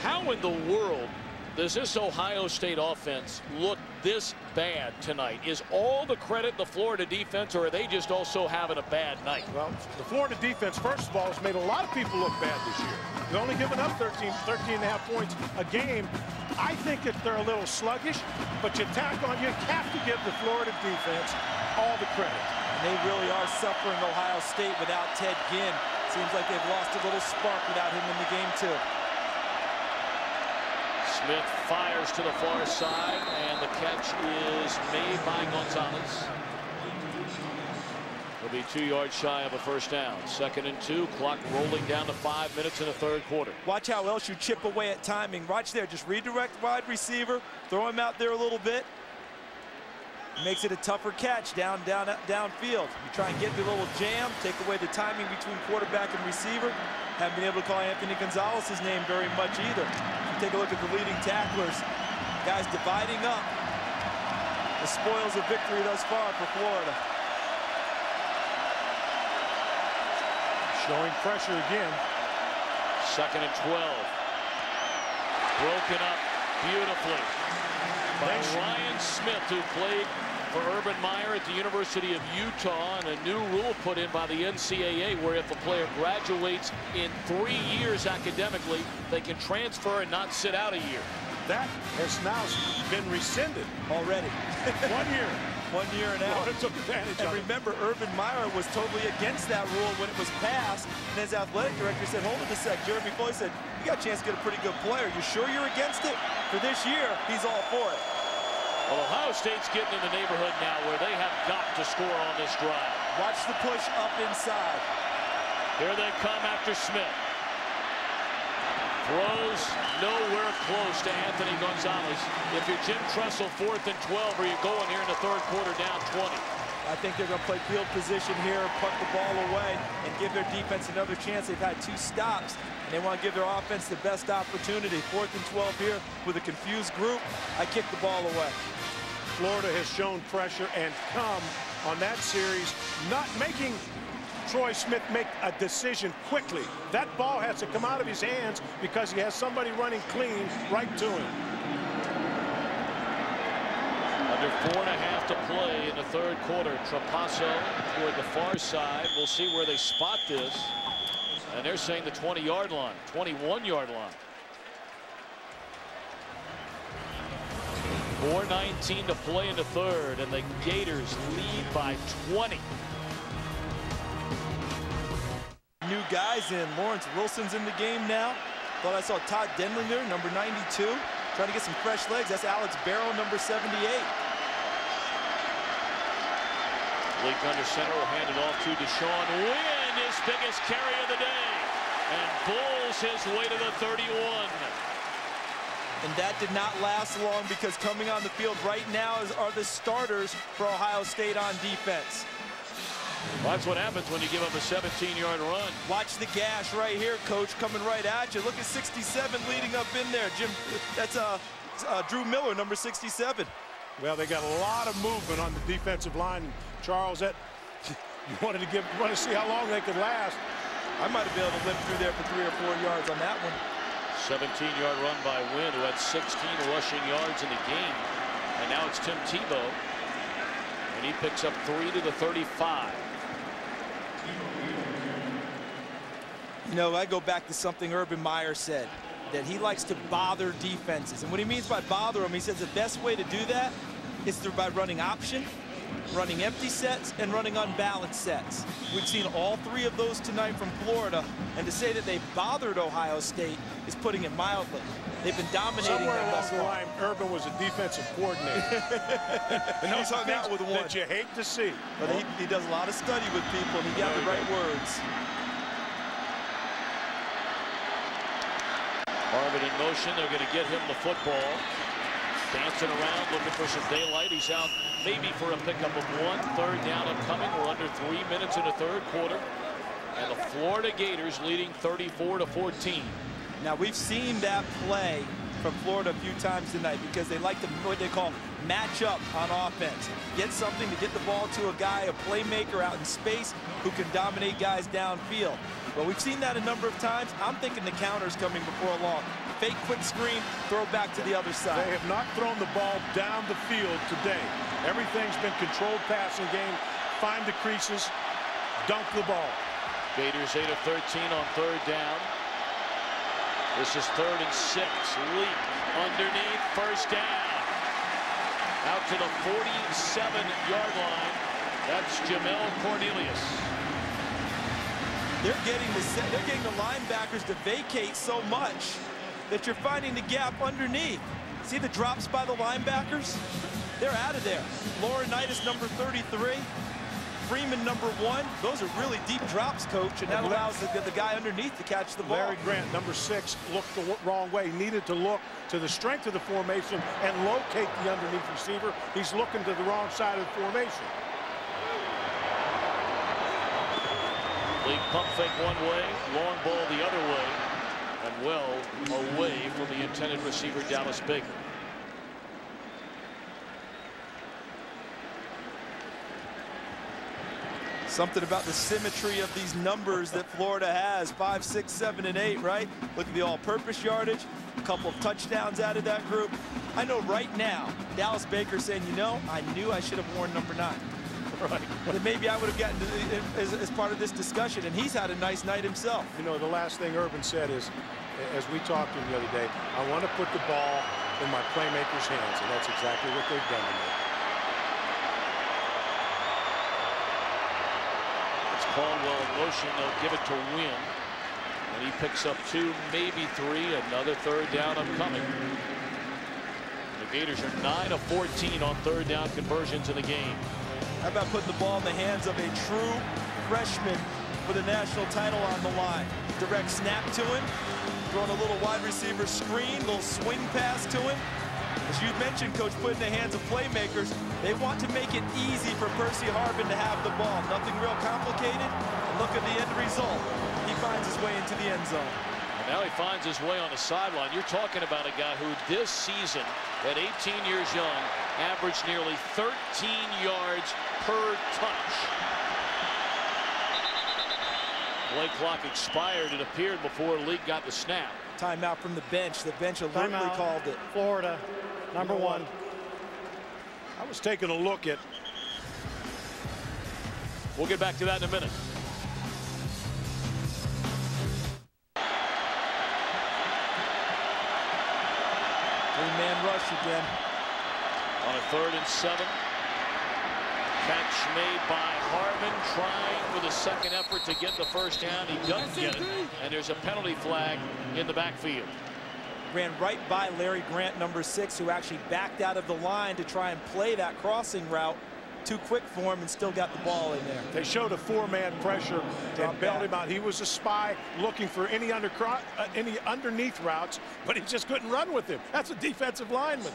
how in the world does this Ohio State offense look this bad tonight? Is all the credit the Florida defense, or are they just also having a bad night? Well, the Florida defense, first of all, has made a lot of people look bad this year. They've only given up 13.5 points a game. I think that they're a little sluggish, but you have to give the Florida defense all the credit. And they really are suffering Ohio State without Ted Ginn. Seems like they've lost a little spark without him in the game, too. Smith fires to the far side, and the catch is made by Gonzalez. He'll be 2 yards shy of a first down. 2nd and 2, clock rolling down to 5 minutes in the third quarter. Watch how else you chip away at timing. Watch there, just redirect wide receiver, throw him out there a little bit. Makes it a tougher catch downfield. You try and get the little jam, take away the timing between quarterback and receiver. Haven't been able to call Anthony Gonzalez's name very much either. Take a look at the leading tacklers. Guys dividing up the spoils of victory thus far for Florida. Showing pressure again. 2nd and 12. Broken up beautifully by Ryan Smith, who played for Urban Meyer at the University of Utah, and a new rule put in by the NCAA where if a player graduates in 3 years academically, they can transfer and not sit out a year. That has now been rescinded already. 1 year. 1 year and out. Florida took advantage of it. Remember, Urban Meyer was totally against that rule when it was passed, and his athletic director said, hold it a sec. Jeremy Floyd said, you got a chance to get a pretty good player. You sure you're against it? For this year, he's all for it. Well, Ohio State's getting in the neighborhood now where they have got to score on this drive. Watch the push up inside. Here they come after Smith. Throws nowhere close to Anthony Gonzalez. If you're Jim Tressel, 4th and 12, are you going here in the 3rd quarter down 20? I think they're going to play field position here, punt the ball away, and give their defense another chance. They've had 2 stops, and they want to give their offense the best opportunity. 4th and 12 here with a confused group. I kick the ball away. Florida has shown pressure and come on that series, not making Troy Smith make a decision quickly. That ball has to come out of his hands because he has somebody running clean right to him. Under 4.5 to play in the 3rd quarter. Trapasso toward the far side. We'll see where they spot this. And they're saying the 20-yard line, 21-yard line. 4:19 to play in the 3rd, and the Gators lead by 20. New guys in. Lawrence Wilson's in the game now. Thought I saw Todd Denlinger, number 92, trying to get some fresh legs. That's Alex Barrow, number 78. Leak under center will hand it off to Deshaun Wynn, his biggest carry of the day, and pulls his way to the 31. And that did not last long because coming on the field right now are the starters for Ohio State on defense. Well, that's what happens when you give up a 17-yard run. Watch the gash right here, Coach, coming right at you. Look at 67 leading up in there. Jim, that's Drew Miller, number 67. Well, they got a lot of movement on the defensive line, Charles. That you wanted to see how long they could last. I might have been able to limp through there for 3 or 4 yards on that one. 17-yard run by Wynn, who had 16 rushing yards in the game. And now it's Tim Tebow. And he picks up 3 to the 35. You know, I go back to something Urban Meyer said, that he likes to bother defenses. And what he means by bother them, he says the best way to do that is by running option, running empty sets, and running unbalanced sets. We've seen all 3 of those tonight from Florida, and to say that they bothered Ohio State is putting it mildly. They've been dominating somewhere them along the line. Urban was a defensive coordinator. And he's hung out with one that you hate to see. But he does a lot of study with people, and he got the right words. Harvard in motion. They're going to get him the football. Dancing around, looking for some daylight. He's out maybe for a pickup of 1. 3rd down upcoming. We're under 3 minutes in the 3rd quarter. And the Florida Gators leading 34-14. Now, we've seen that play from Florida a few times tonight because they like to what they call match up on offense. Get something to get the ball to a guy, a playmaker out in space who can dominate guys downfield. Well, we've seen that a number of times. I'm thinking the counter's coming before long. Fake quick screen, throw back to the other side. They have not thrown the ball down the field today. Everything's been controlled passing game. Find the creases, dunk the ball. Gators 8 of 13 on 3rd down. This is 3rd and 6. Leak underneath, 1st down. Out to the 47-yard line. That's Jamel Cornelius. They're getting the linebackers to vacate so much that you're finding the gap underneath. See the drops by the linebackers? They're out of there. Laurinaitis, number 33. Freeman, number 1. Those are really deep drops, Coach, and that allows the guy underneath to catch the ball. Larry Grant, number 6, looked the wrong way. Needed to look to the strength of the formation and locate the underneath receiver. He's looking to the wrong side of the formation. Leak pump fake one way, long ball the other way, and well away from the intended receiver, Dallas Baker. Something about the symmetry of these numbers that Florida has, 5, 6, 7, and 8, right? Look at the all-purpose yardage, a couple of touchdowns out of that group. I know right now, Dallas Baker's saying, you know, I knew I should have worn number 9. Right. Then maybe I would have gotten to, as part of this discussion, and he's had a nice night himself. You know, the last thing Urban said is, as we talked to him the other day, I want to put the ball in my playmakers' hands, and that's exactly what they've done tonight. It's Caldwell in motion. They'll give it to Wynn. And he picks up 2, maybe 3. Another third down upcoming. The Gators are 9 of 14 on third down conversions in the game. How about putting the ball in the hands of a true freshman for the national title on the line? Direct snap to him, throwing a little wide receiver screen, little swing pass to him. As you mentioned, Coach, put in the hands of playmakers. They want to make it easy for Percy Harvin to have the ball. Nothing real complicated. And look at the end result. He finds his way into the end zone. And now he finds his way on the sideline. You're talking about a guy who this season, at 18 years young, averaged nearly 13 yards per touch. Play clock expired, it appeared, before Leak got the snap. Timeout from the bench. The bench alertly called it. Florida, number 1. I was taking a look at. We'll get back to that in a minute. Three-man rush again. On a 3rd and 7. Catch made by Harvin, trying with a second effort to get the first down. He doesn't get it, and there's a penalty flag in the backfield. Ran right by Larry Grant, number 6, who actually backed out of the line to try and play that crossing route. Too quick for him and still got the ball in there. They showed a 4-man pressure and bailed him out. He was a spy looking for any underneath routes, but he just couldn't run with him. That's a defensive lineman.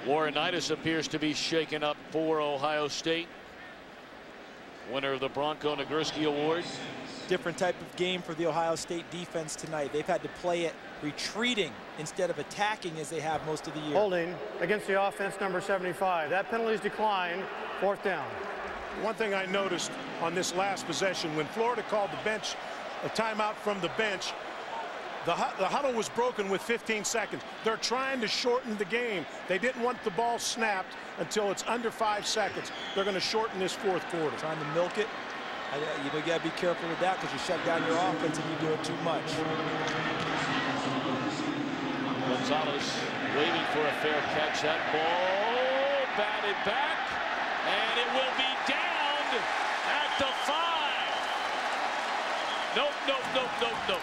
Laurinaitis appears to be shaken up for Ohio State. Winner of the Bronco Nagurski Award. Different type of game for the Ohio State defense tonight. They've had to play it retreating instead of attacking as they have most of the year. Holding against the offense, number 75. That penalty's declined. 4th down. One thing I noticed on this last possession, when Florida called the bench, a timeout from the bench, the huddle was broken with 15 seconds. They're trying to shorten the game. They didn't want the ball snapped until it's under 5 seconds. They're going to shorten this 4th quarter. Trying to milk it. You know, you got to be careful with that because you shut down your offense and you do it too much. Gonzalez waiting for a fair catch. That ball batted back, and it will be downed at the 5. Nope, nope, nope, nope, nope.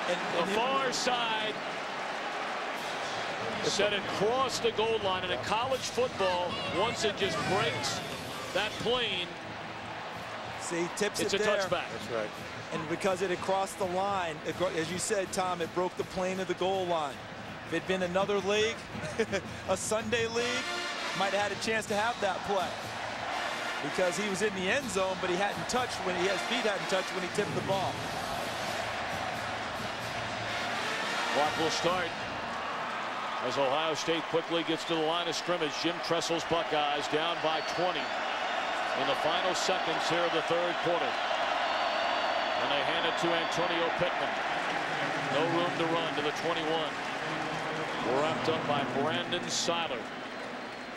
And the far side set it across the goal line. And in college football, once it just breaks that plane, see, tips it's it a there. touchback. That's right. And because it had crossed the line, as you said, Tom, it broke the plane of the goal line. If it'd been another league, a Sunday league, might have had a chance to have that play. Because he was in the end zone, but he hadn't touched when his feet hadn't touched when he tipped the ball. Clock will start as Ohio State quickly gets to the line of scrimmage. Jim Tressel's Buckeyes down by 20 in the final seconds here of the 3rd quarter. And they hand it to Antonio Pittman. No room to run to the 21. Wrapped up by Brandon Seiler.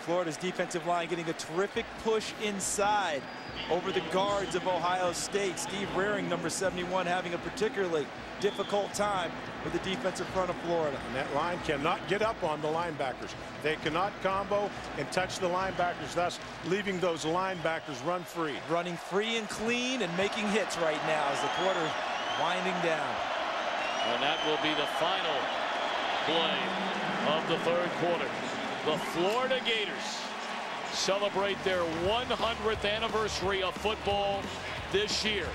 Florida's defensive line getting a terrific push inside over the guards of Ohio State. Steve Rearing, number 71, having a particularly difficult time with the defensive front of Florida. And that line cannot get up on the linebackers. They cannot combo and touch the linebackers, thus leaving those linebackers run free. Running free and clean and making hits right now as the quarter winding down. And that will be the final play of the 3rd quarter. The Florida Gators celebrate their 100th anniversary of football this year.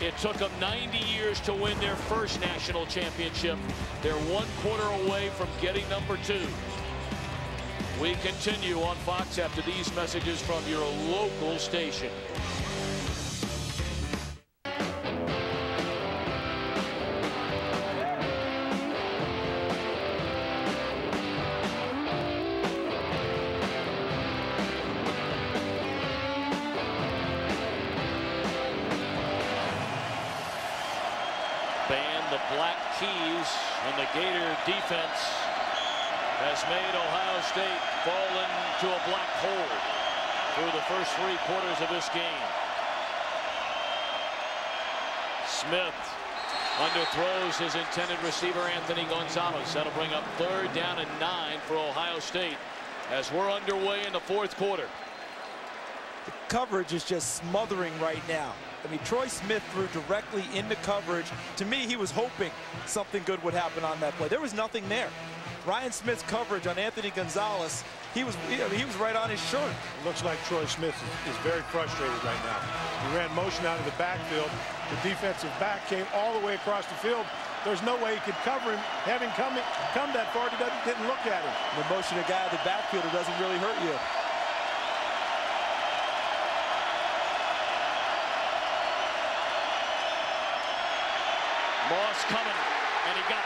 It took them 90 years to win their first national championship. They're 1 quarter away from getting number 2. We continue on Fox after these messages from your local station. band the Black Keys, and the Gator defense has made Ohio State fall into a black hole through the first 3 quarters of this game. Smith underthrows his intended receiver, Anthony Gonzalez. That'll bring up 3rd down and 9 for Ohio State as we're underway in the 4th quarter. The coverage is just smothering right now. I mean, Troy Smith threw directly into coverage. To me, he was hoping something good would happen on that play. There was nothing there. Ryan Smith's coverage on Anthony Gonzalez, he was right on his shirt. It looks like Troy Smith is very frustrated right now. He ran motion out of the backfield. The defensive back came all the way across the field. There's no way he could cover him. Having come that far, he didn't look at him. The motion a guy out of the backfield doesn't really hurt you. Moss coming, and he got it.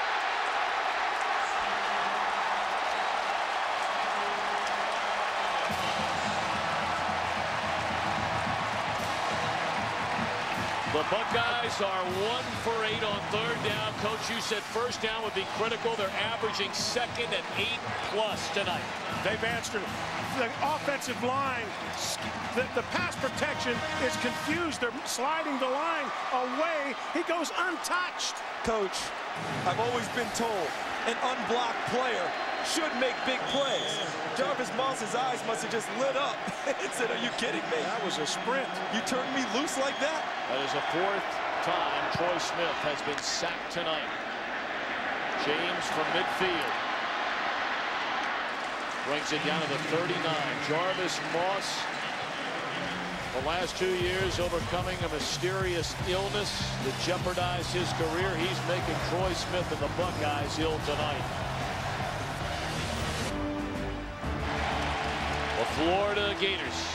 The Buckeyes are 1 for 8 on 3rd down. Coach, you said 1st down would be critical. They're averaging 2nd and 8+ tonight. They've answered. The offensive line, the pass protection is confused. They're sliding the line away. He goes untouched. Coach, I've always been told an unblocked player should make big plays. Jarvis Moss's eyes must have just lit up and said, "Are you kidding me? That was a sprint. You turned me loose like that?" That is the 4th time Troy Smith has been sacked tonight. James from midfield brings it down to the 39. Jarvis Moss, the last 2 years overcoming a mysterious illness that jeopardized his career. He's making Troy Smith and the Buckeyes ill tonight. The Florida Gators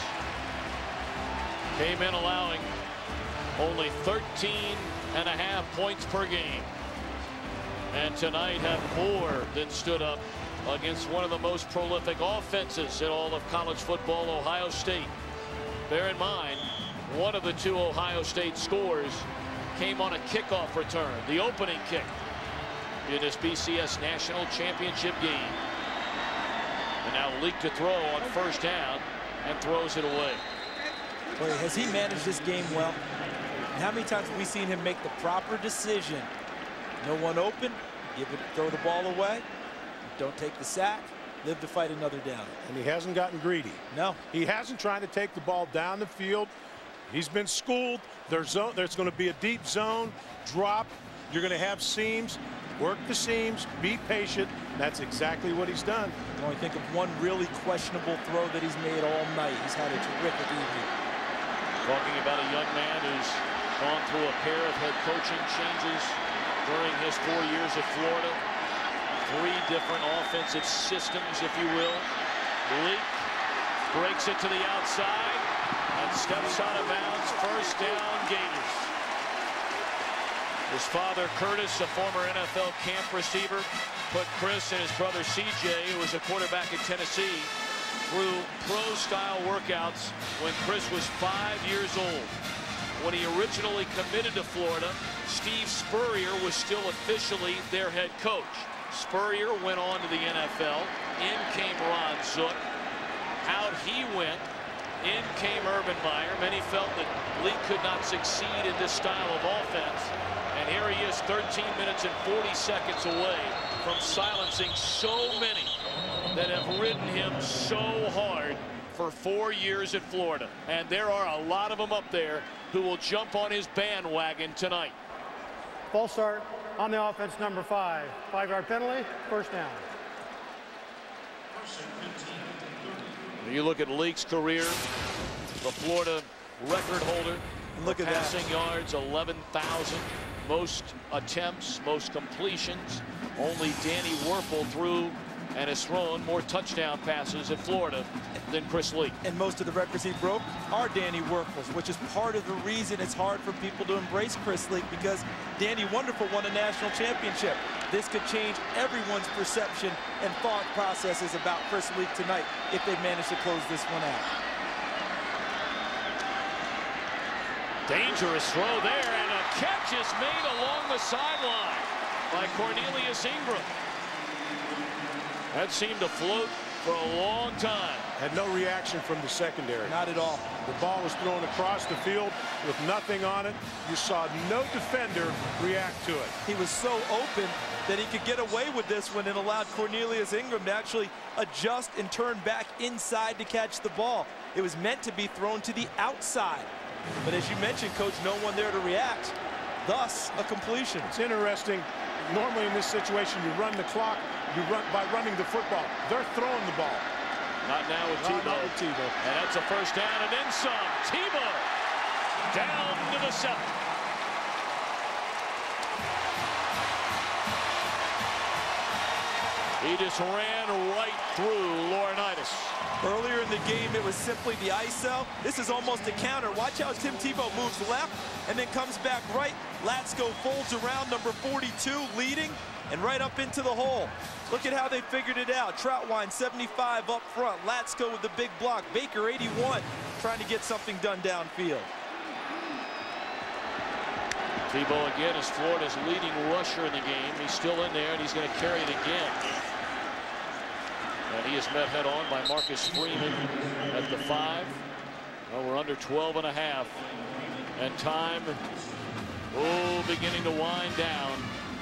came in allowing only 13.5 points per game, and tonight have more than stood up against one of the most prolific offenses in all of college football, Ohio State. Bear in mind, one of the 2 Ohio State scores came on a kickoff return, the opening kick in this BCS National Championship game. And now Leak to throw on 1st down and throws it away. Boy, has he managed this game well? And how many times have we seen him make the proper decision? No one open, throw the ball away, don't take the sack, live to fight another down. And he hasn't gotten greedy. No. He hasn't tried to take the ball down the field. He's been schooled. There's going to be a deep zone, drop. You're going to have seams. Work the seams, be patient. That's exactly what he's done. I only think of one really questionable throw that he's made all night. He's had a terrific evening. Talking about a young man who's gone through a pair of head coaching changes during his 4 years at Florida. 3 different offensive systems, if you will. Leak breaks it to the outside and steps out of bounds. 1st down, Gators. His father, Curtis, a former NFL camp receiver, put Chris and his brother CJ, who was a quarterback at Tennessee, through pro-style workouts when Chris was 5 years old. When he originally committed to Florida, Steve Spurrier was still officially their head coach. Spurrier went on to the NFL. In came Ron Zook. Out he went. In came Urban Meyer. Many felt that Lee could not succeed in this style of offense. And here he is 13 minutes and 40 seconds away from silencing so many that have ridden him so hard for 4 years at Florida. And there are a lot of them up there who will jump on his bandwagon tonight. False start on the offense, number 5. 5-yard penalty, 1st down. You look at Leak's career, the Florida record holder. Look at passing yards, 11,000. Most attempts, most completions. Only Danny Werfel threw and has thrown more touchdown passes at Florida than Chris Leak. And most of the records he broke are Danny Werfel's, which is part of the reason it's hard for people to embrace Chris Leak, because Danny Wonderful won a national championship. This could change everyone's perception and thought processes about Chris Leak tonight if they manage to close this one out. Dangerous throw there, and a catch is made along the sideline by Cornelius Ingram. That seemed to float for a long time. Had no reaction from the secondary. Not at all. The ball was thrown across the field with nothing on it. You saw no defender react to it. He was so open that he could get away with this when it allowed Cornelius Ingram to actually adjust and turn back inside to catch the ball. It was meant to be thrown to the outside. But as you mentioned, Coach, no one there to react. Thus, a completion. It's interesting. Normally in this situation, you run the clock. You run by running the football. They're throwing the ball. Not now with Tebow. Not with Tebow. And that's a first down and then some. Tebow down to the 7. He just ran right through Laurinaitis. Earlier in the game, it was simply the ISO. This is almost a counter. Watch how Tim Tebow moves left and then comes back right. Latsko folds around, number 42, leading, and right up into the hole. Look at how they figured it out. Troutwine, 75 up front. Latsko with the big block. Baker, 81, trying to get something done downfield. Tebow again is Florida's leading rusher in the game. He's still in there, and he's going to carry it again. And he is met head-on by Marcus Freeman at the 5. Well, we're under 12 and a half. And time, beginning to wind down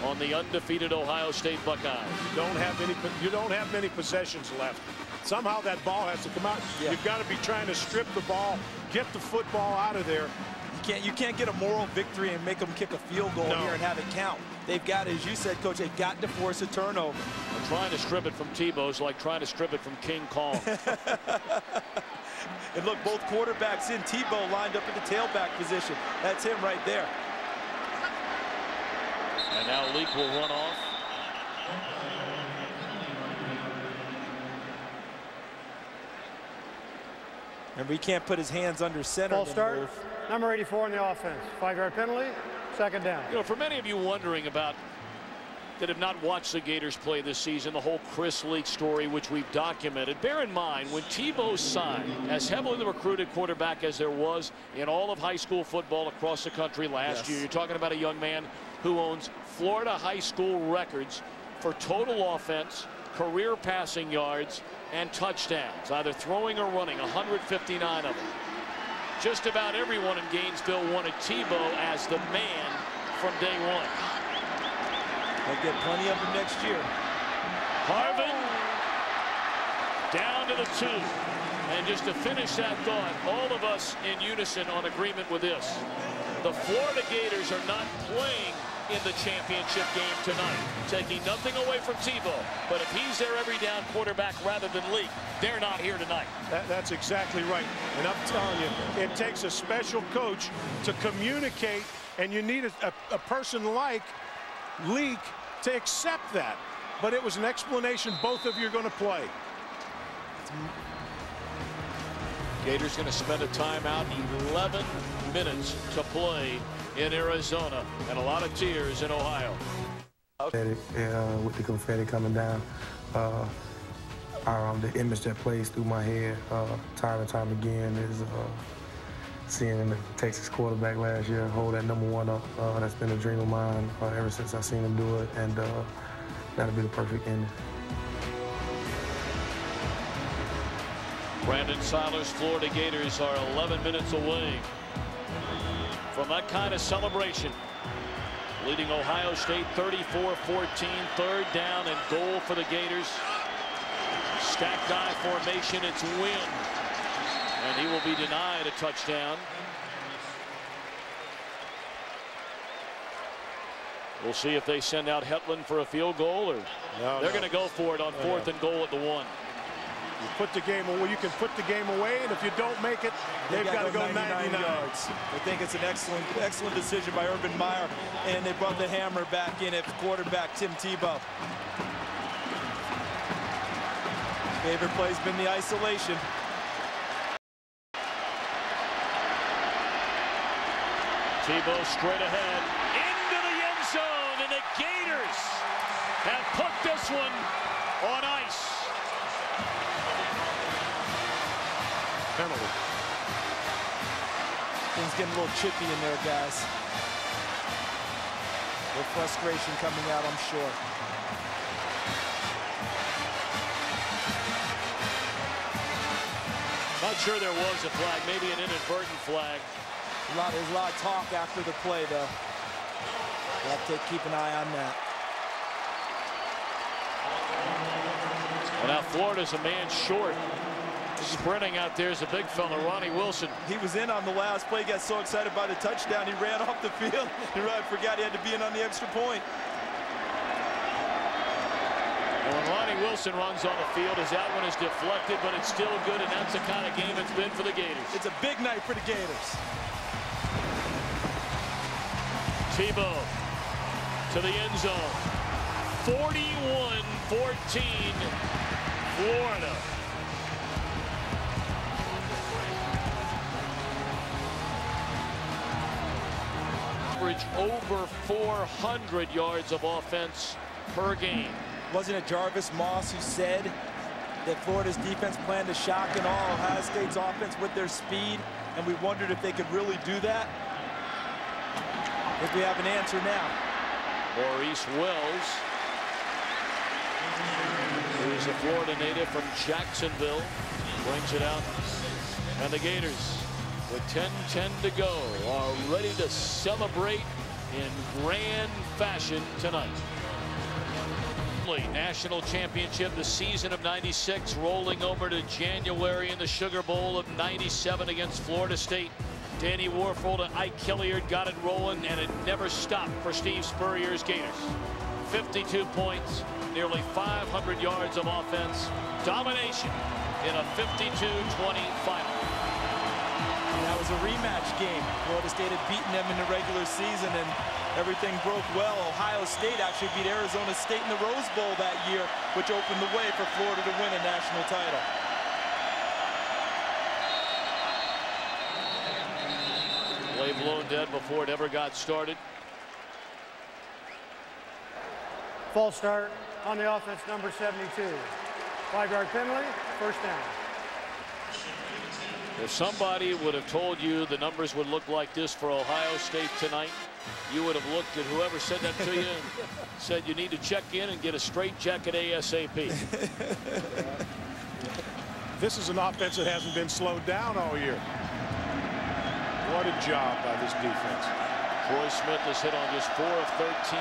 on the undefeated Ohio State Buckeyes. You don't have many possessions left. Somehow that ball has to come out. Yeah. You've got to be trying to strip the ball, get the football out of there. You can't get a moral victory and make them kick a field goal here and have it count. They've got, as you said, Coach, they've got to force a turnover. Well, trying to strip it from Tebow is like trying to strip it from King Kong. And look, both quarterbacks in. Tebow lined up in the tailback position. That's him right there. And now Leak will run off. And he can't put his hands under center. Ball start. Number 84 in the offense. 5-yard penalty. Second down. You know, for many of you wondering about that have not watched the Gators play this season, the whole Chris Leak story, which we've documented, bear in mind when Tebow signed, as heavily recruited quarterback as there was in all of high school football across the country last year, you're talking about a young man who owns Florida high school records for total offense, career passing yards, and touchdowns, either throwing or running, 159 of them. Just about everyone in Gainesville wanted Tebow as the man from day one. They'll get plenty of them next year. Harvin down to the 2. And just to finish that thought, all of us in unison on agreement with this. The Florida Gators are not playing in the championship game tonight, taking nothing away from Tebow. But if he's their every down quarterback rather than Leak, they're not here tonight. That's exactly right. And I'm telling you, it takes a special coach to communicate, and you need a person like Leak to accept that. But it was an explanation both of you are going to play. Gators going to spend a timeout, 11 minutes to play in Arizona, and a lot of tears in Ohio. With the confetti coming down, the image that plays through my head time and time again is seeing the Texas quarterback last year hold that #1 up. That's been a dream of mine ever since I seen him do it, and that'll be the perfect ending. Brandon Siler's Florida Gators are 11 minutes away from that kind of celebration. Leading Ohio State 34-14, 3rd down and goal for the Gators. Stacked I formation, it's Wynn. And he will be denied a touchdown. We'll see if they send out Hetland for a field goal, or they're going to go for it on 4th and goal at the 1. You put the game away. You can put the game away, and if you don't make it, they've got to go 99 yards. I think it's an excellent decision by Urban Meyer, and they brought the hammer back in at quarterback Tim Tebow. Favorite play's been the isolation. Tebow straight ahead into the end zone, and the Gators have put this one on ice. Penalty. Things getting a little chippy in there, guys. With frustration coming out, I'm sure. Not sure there was a flag, maybe an inadvertent flag. There's a lot of talk after the play, though. We'll have to keep an eye on that. Well, now Florida's a man short. Sprinting out there is a big fella, Ronnie Wilson. He was in on the last play. He got so excited by the touchdown, he ran off the field. He really forgot he had to be in on the extra point. And when Ronnie Wilson runs on the field, his out one is deflected, but it's still good, and that's the kind of game it's been for the Gators. It's a big night for the Gators. Tebow to the end zone. 41-14, Florida. Average over 400 yards of offense per game. Wasn't it Jarvis Moss who said that Florida's defense planned to shock and awe Ohio State's offense with their speed, and we wondered if they could really do that? I think we have an answer now. Maurice Wells, who's a Florida native from Jacksonville, brings it out. And the Gators, with 10:10 to go, are ready to celebrate in grand fashion tonight. National championship, the season of '96, rolling over to January in the Sugar Bowl of '97 against Florida State. Danny Warfel to Ike Hilliard got it rolling, and it never stopped for Steve Spurrier's Gators. 52 points, nearly 500 yards of offense, domination in a 52-20 final. That was a rematch game. Florida State had beaten them in the regular season, and everything broke well. Ohio State actually beat Arizona State in the Rose Bowl that year, which opened the way for Florida to win a national title. Play blown dead before it ever got started. False start on the offense, number 72. 5-yard penalty, first down. If somebody would have told you the numbers would look like this for Ohio State tonight, you would have looked at whoever said that to you and said you need to check in and get a straight jacket ASAP. This is an offense that hasn't been slowed down all year. What a job by this defense. Troy Smith has hit on just 4 of 13,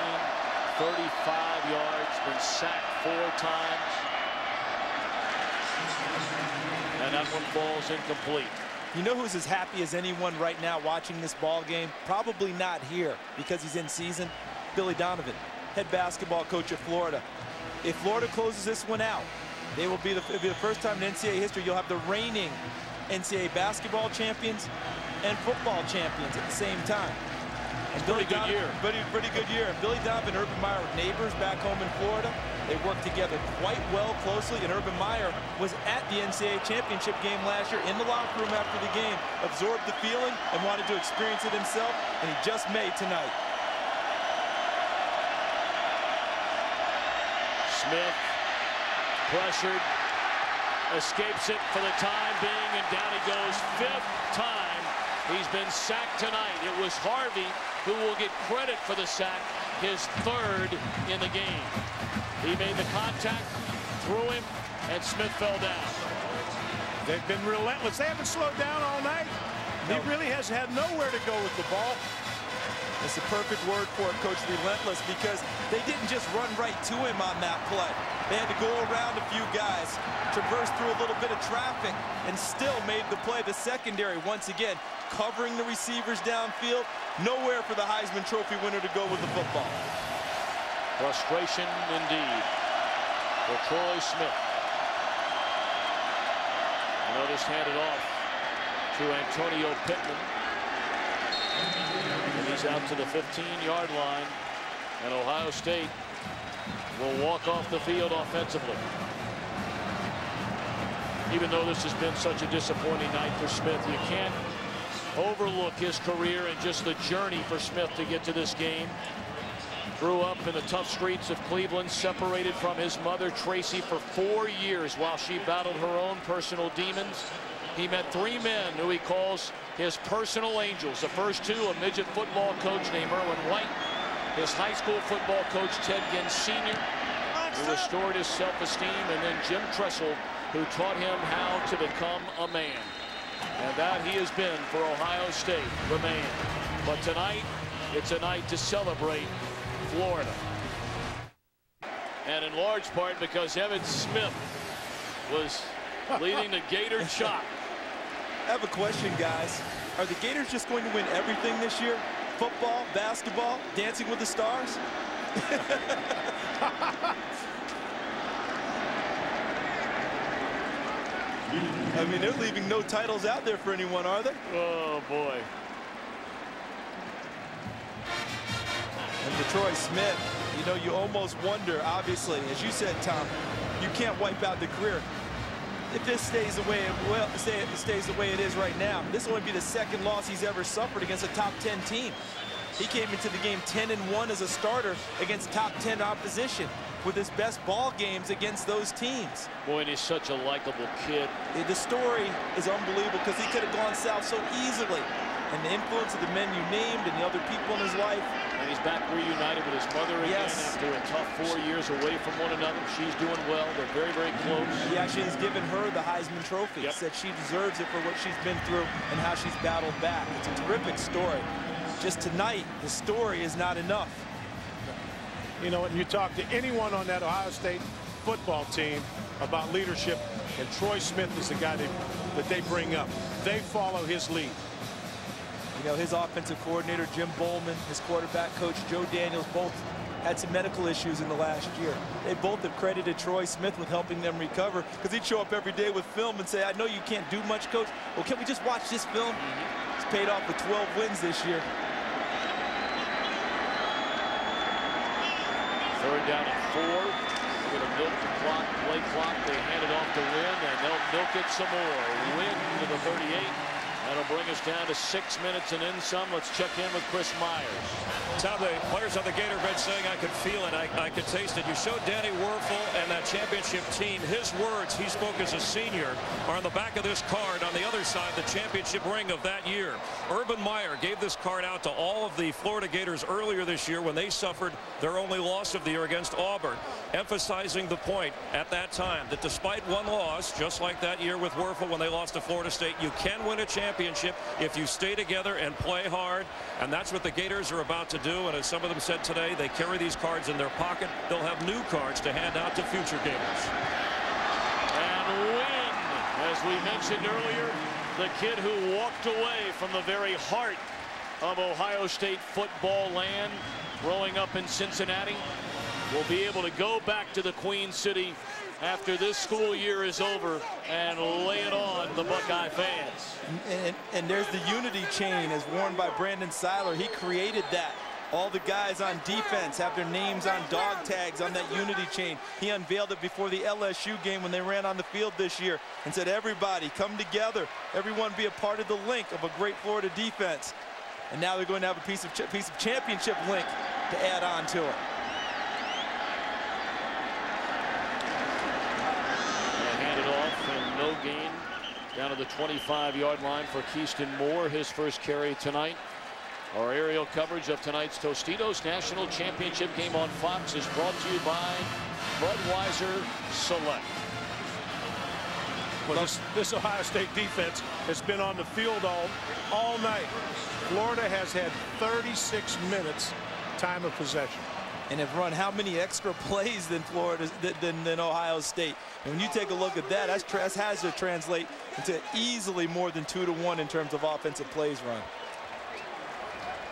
35 yards, been sacked 4 times. And that one falls incomplete. You know who's as happy as anyone right now watching this ball game? Probably not here because he's in season. Billy Donovan, head basketball coach of Florida. If Florida closes this one out, it'll be the first time in NCAA history you'll have the reigning NCAA basketball champions and football champions at the same time. And pretty good year. Pretty good year. And Billy Donovan and Urban Meyer are neighbors back home in Florida. They work together quite well closely, and Urban Meyer was at the NCAA championship game last year in the locker room after the game, absorbed the feeling and wanted to experience it himself, and he just may tonight. Smith pressured, escapes it for the time being, and down he goes. 5th time he's been sacked tonight. It was Harvey who will get credit for the sack, his 3rd in the game. He made the contact, threw him, and Smith fell down. They've been relentless. They haven't slowed down all night. No. He really has had nowhere to go with the ball. It's a perfect word for it, Coach, relentless, because they didn't just run right to him on that play. They had to go around a few guys, traverse through a little bit of traffic, and still made the play. The secondary, once again, covering the receivers downfield. Nowhere for the Heisman Trophy winner to go with the football. Frustration indeed for Troy Smith. Notice handed off to Antonio Pittman. And he's out to the 15-yard line. And Ohio State will walk off the field offensively. Even though this has been such a disappointing night for Smith, you can't overlook his career and just the journey for Smith to get to this game. Grew up in the tough streets of Cleveland, separated from his mother, Tracy, for 4 years while she battled her own personal demons. He met 3 men who he calls his personal angels. The first 2, a midget football coach named Erwin White, his high school football coach, Ted Ginn Sr., who restored his self-esteem, and then Jim Tressel, who taught him how to become a man. And that he has been for Ohio State, the man. But tonight, it's a night to celebrate Florida. And in large part because Evan Smith was leading the Gator chop. I have a question, guys. Are the Gators just going to win everything this year? Football, basketball, Dancing with the Stars? I mean, they're leaving no titles out there for anyone, are they? Oh, boy. And for Troy Smith, you know, you almost wonder, obviously, as you said, Tom, you can't wipe out the career. If this stays the way it stays the way it is right now, this will only be the second loss he's ever suffered against a top 10 team. He came into the game 10-1 as a starter against top 10 opposition, with his best ball games against those teams. Boy, and he's such a likable kid. The story is unbelievable because he could have gone south so easily. And the influence of the men you named and the other people in his life. And he's back reunited with his mother again after a tough 4 years away from one another. She's doing well. They're very, very close. He actually has given her the Heisman Trophy. Yep. Said she deserves it for what she's been through and how she's battled back. It's a terrific story. Just tonight, the story is not enough. You know, when you talk to anyone on that Ohio State football team about leadership, and Troy Smith is the guy that they bring up. They follow his lead. You know, his offensive coordinator, Jim Bowman, his quarterback coach, Joe Daniels, both had some medical issues in the last year. They both have credited Troy Smith with helping them recover, because he'd show up every day with film and say, I know you can't do much, Coach. Well, can we just watch this film? It's paid off with 12 wins this year. Third down and 4. They're going to milk the clock, play clock. They hand it off to Wynn, and they'll milk it some more. Wynn to the 38. That'll bring us down to 6 minutes and then some. Let's check in with Chris Myers. Tom, the players on the Gator bench saying, I could feel it, I could taste it. You showed Danny Werfel and that championship team. His words he spoke as a senior are on the back of this card. On the other side, the championship ring of that year. Urban Meyer gave this card out to all of the Florida Gators earlier this year when they suffered their only loss of the year against Auburn, emphasizing the point at that time that despite one loss, just like that year with Werfel when they lost to Florida State, you can win a championship if you stay together and play hard. And that's what the Gators are about to do. And as some of them said today, they carry these cards in their pocket. They'll have new cards to hand out to future Gators. And Wynn, as we mentioned earlier, the kid who walked away from the very heart of Ohio State football land, growing up in Cincinnati, will be able to go back to the Queen City after this school year is over and lay it on the Buckeye fans. And there's the unity chain as worn by Brandon Seiler. He created that. All the guys on defense have their names on dog tags on that unity chain. He unveiled it before the LSU game when they ran on the field this year and said, everybody come together. Everyone be a part of the link of a great Florida defense. And now they're going to have a piece of championship link to add on to it. No gain down to the 25-yard line for Keyston Moore, his first carry tonight. Our aerial coverage of tonight's Tostitos National Championship game on Fox is brought to you by Budweiser Select. Well, this Ohio State defense has been on the field all night. Florida has had 36 minutes time of possession. And have run how many extra plays than than Ohio State. And when you take a look at that, that has to translate into easily more than 2-to-1 in terms of offensive plays run.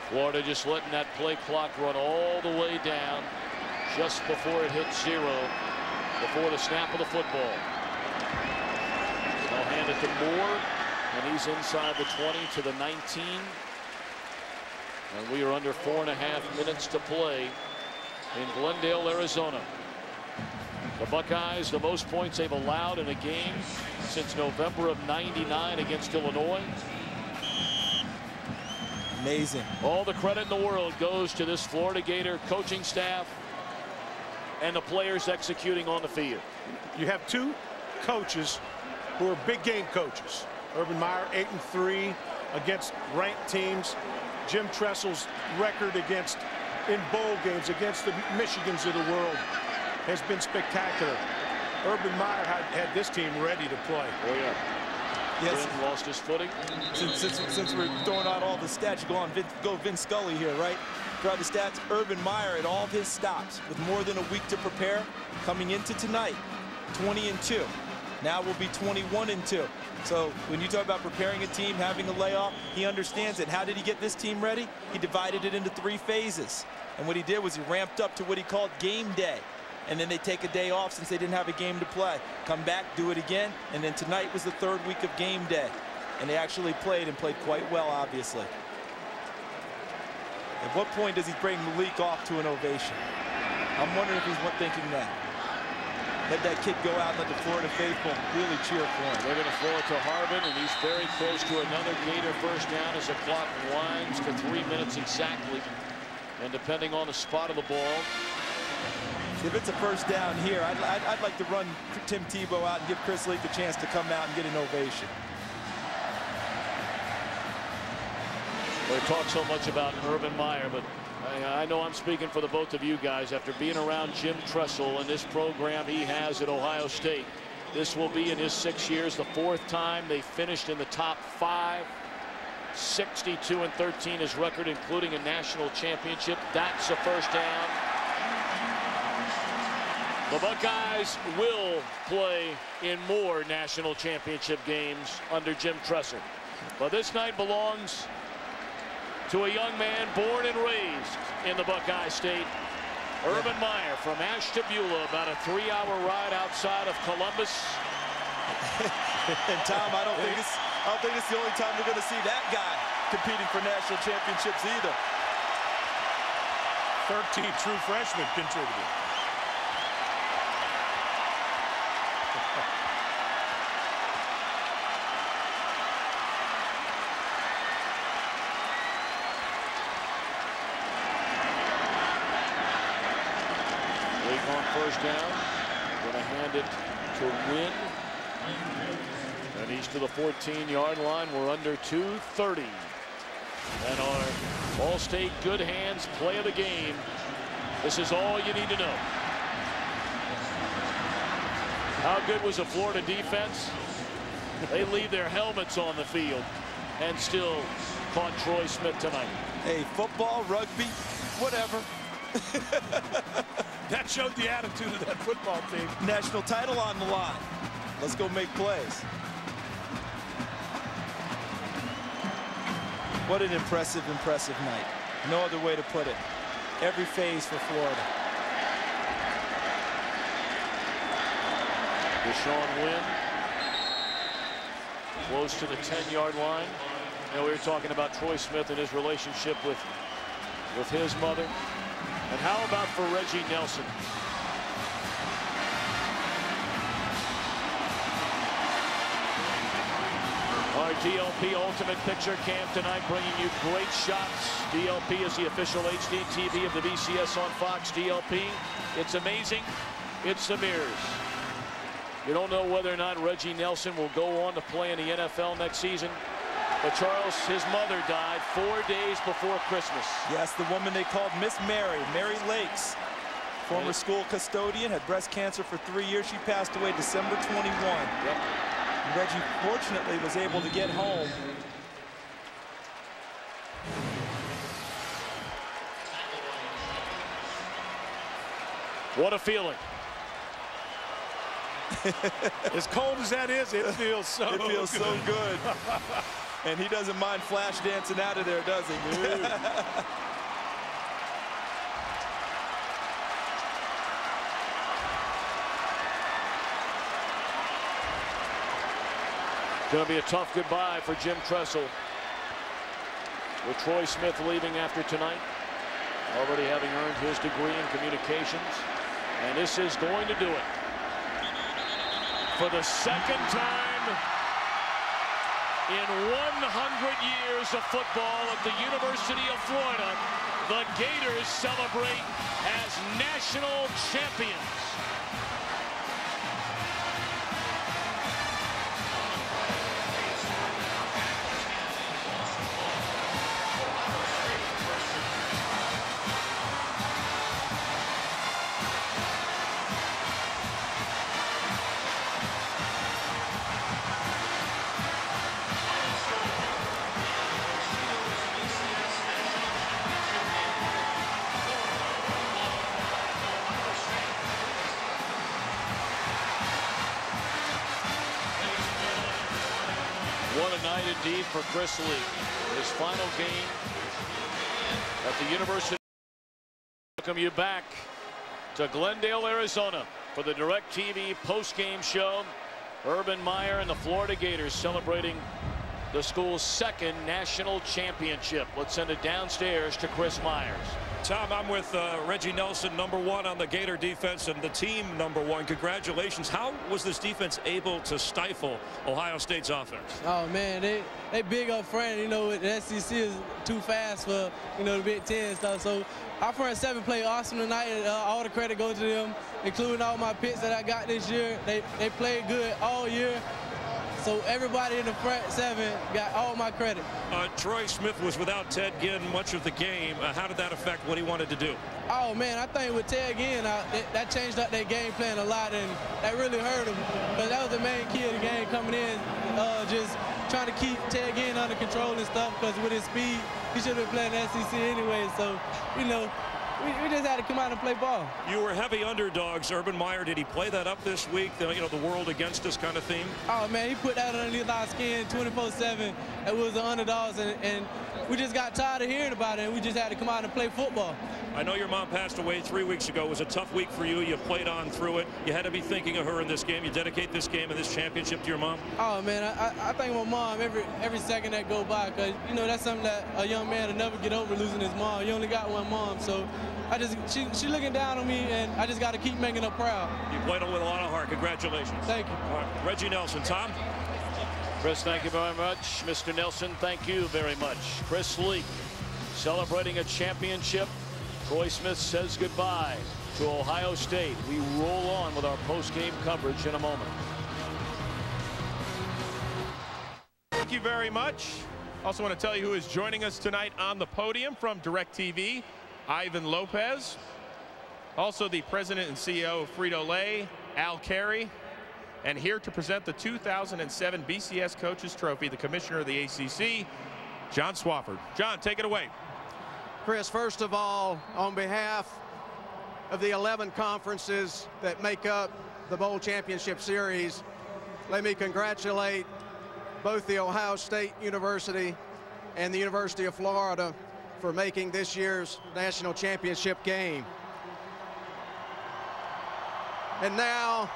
Florida just letting that play clock run all the way down just before it hits 0, before the snap of the football. They'll hand it to Moore, and he's inside the 20 to the 19. And we are under 4.5 minutes to play in Glendale, Arizona. The Buckeyes, the most points they've allowed in a game since November of '99 against Illinois. Amazing. All the credit in the world goes to this Florida Gator coaching staff and the players executing on the field. You have two coaches who are big game coaches. Urban Meyer 8-3 against ranked teams. Jim Tressel's record against in bowl games against the Michigans of the world has been spectacular. Urban Meyer had this team ready to play. Oh, yeah. Yes. Wynn lost his footing. Since we're throwing out all the stats, go Vince Scully here, right? Throw out the stats. Urban Meyer at all of his stops with more than a week to prepare. Coming into tonight, 20-2. Now we'll be 21-2. So when you talk about preparing a team, having a layoff, he understands it. How did he get this team ready? He divided it into 3 phases. And what he did was he ramped up to what he called game day. And then they take a day off since they didn't have a game to play. Come back, do it again, and then tonight was the 3rd week of game day. And they actually played and played quite well, obviously. At what point does he bring Malik off to an ovation? I'm wondering if he's thinking that. Let that kid go out and let the Florida faithful really cheer for him. They're going to throw it to Harbin, and he's very close to another Gator first down as the clock winds to 3 minutes exactly. And depending on the spot of the ball, if it's a first down here, I'd like to run Tim Tebow out and give Chris Leak the chance to come out and get an ovation. We talk so much about Urban Meyer, but I know I'm speaking for the both of you guys. After being around Jim Tressel and this program he has at Ohio State, this will be in his 6 years the 4th time they finished in the top 5. 62-13 his record, including a national championship. That's a first down. The Buckeyes will play in more national championship games under Jim Tressel. But this night belongs to a young man born and raised in the Buckeye State. Urban Meyer from Ashtabula, about a 3-hour ride outside of Columbus. And Tom, I don't think it's the only time we're going to see that guy competing for national championships either. 13 true freshmen contributed. First down, going to hand it to Wynn, and he's to the 14-yard line. We're under 2:30, and our All-State good hands play of the game. This is all you need to know. How good was the Florida defense? They leave their helmets on the field and still caught Troy Smith tonight. Hey, football, rugby, whatever. That showed the attitude of that football team. National title on the line. Let's go make plays. What an impressive night. No other way to put it. Every phase for Florida. Deshaun Wynn close to the 10-yard line. You know, we were talking about Troy Smith and his relationship with his mother. And how about for Reggie Nelson? Our DLP Ultimate Picture Cam tonight, bringing you great shots. DLP is the official HD TV of the BCS on Fox. DLP, it's amazing. It's the mirrors. You don't know whether or not Reggie Nelson will go on to play in the NFL next season. But Charles, his mother died 4 days before Christmas. Yes, the woman they called Miss Mary, Mary Lakes. Former school custodian, had breast cancer for 3 years. She passed away December 21. Yep. And Reggie, fortunately, was able to get home. What a feeling. As cold as that is, it feels so good. It feels so good. And he doesn't mind flash dancing out of there, does he? Going to be a tough goodbye for Jim Tressel. With Troy Smith leaving after tonight, already having earned his degree in communications. And this is going to do it. For the second time in 100 years of football at the University of Florida, the Gators celebrate as national champions. night indeed for Chris Lee. His final game at the University. Welcome you back to Glendale, Arizona for the DirecTV post-game show. Urban Meyer and the Florida Gators celebrating the school's second national championship. Let's send it downstairs to Chris Myers. Tom, I'm with Reggie Nelson, #1 on the Gator defense and the team #1. Congratulations. How was this defense able to stifle Ohio State's offense? Oh, man, they big up front. You know, the SEC is too fast for, you know, the Big Ten and stuff. So our front seven played awesome tonight. And, all the credit goes to them, including all my picks that I got this year. They played good all year. So everybody in the front seven got all my credit. Troy Smith was without Ted Ginn much of the game. How did that affect what he wanted to do? Oh, man, I think with Ted Ginn, that changed up their game plan a lot, and that really hurt him. But that was the main key of the game coming in, just trying to keep Ted Ginn under control and stuff, because with his speed, he should have been playing the SEC anyway. So, you know, we just had to come out and play ball. You were heavy underdogs. Urban Meyer, did he play that up this week? The world against us kind of theme? Oh, man, he put that underneath our skin 24/7. It was the underdogs, and we just got tired of hearing about it, and we just had to come out and play football. I know your mom passed away 3 weeks ago. It was a tough week for you. You played on through it. You had to be thinking of her in this game. You dedicate this game and this championship to your mom? Oh, man, I thank my mom every second that go by, because, you know, that's something that a young man will never get over, losing his mom. You only got one mom, so she looking down on me, and I just got to keep making her proud. You played with a lot of heart. Congratulations. Thank you. All right. Reggie Nelson. Tom? Chris, thank you very much. Mr. Nelson, thank you very much. Chris Lee celebrating a championship. Troy Smith says goodbye to Ohio State. We roll on with our post-game coverage in a moment. Thank you very much. Also want to tell you who is joining us tonight on the podium from DirecTV. Ivan Lopez. Also the president and CEO of Frito-Lay, Al Carey. And here to present the 2007 BCS Coaches Trophy, the commissioner of the ACC, John Swofford. John, take it away. Chris, first of all, on behalf of the 11 conferences that make up the Bowl Championship Series, let me congratulate both the Ohio State University and the University of Florida for making this year's national championship game. And now,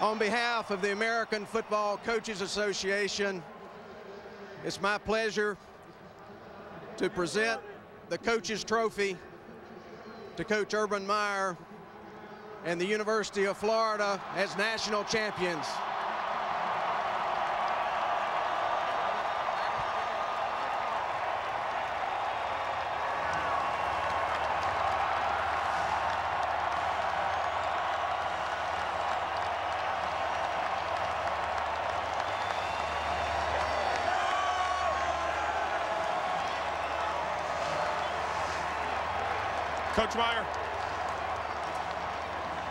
on behalf of the American Football Coaches Association, it's my pleasure to present the Coaches Trophy to Coach Urban Meyer and the University of Florida as national champions. Coach Meyer,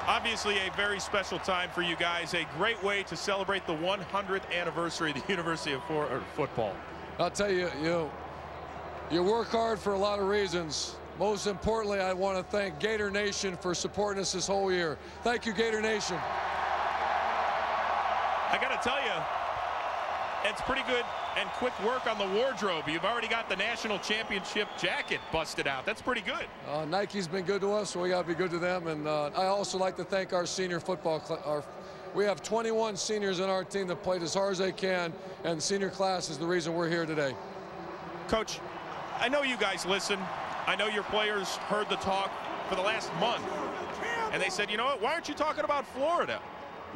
obviously a very special time for you guys, a great way to celebrate the 100th anniversary of the University of Florida football. I'll tell you, you work hard for a lot of reasons. Most importantly, I want to thank Gator Nation for supporting us this whole year. Thank you, Gator Nation. I got to tell you, it's pretty good and quick work on the wardrobe. You've already got the national championship jacket busted out. That's pretty good. Nike's been good to us, so we got to be good to them. And I also like to thank our senior football. We have 21 seniors in our team that played as hard as they can, and the senior class is the reason we're here today. Coach, I know you guys listen. I know your players heard the talk for the last month, and they said, you know what, why aren't you talking about Florida?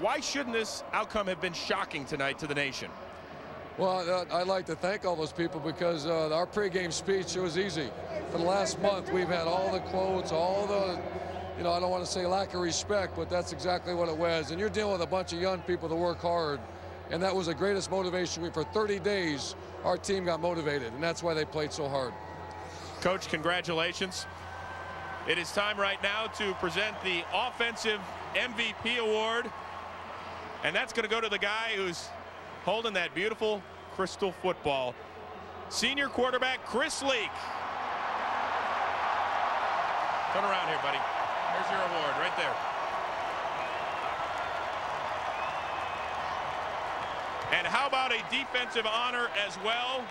Why shouldn't this outcome have been shocking tonight to the nation? Well, I'd like to thank all those people, because our pregame speech, it was easy. For the last month, we've had all the quotes, all the, I don't want to say lack of respect, but that's exactly what it was. And you're dealing with a bunch of young people that work hard, and that was the greatest motivation. For 30 days, our team got motivated, and that's why they played so hard. Coach, congratulations. It is time right now to present the Offensive MVP Award, and that's going to go to the guy who's holding that beautiful crystal football. Senior quarterback Chris Leak. Turn around here, buddy. There's your award right there. And how about a defensive honor as well?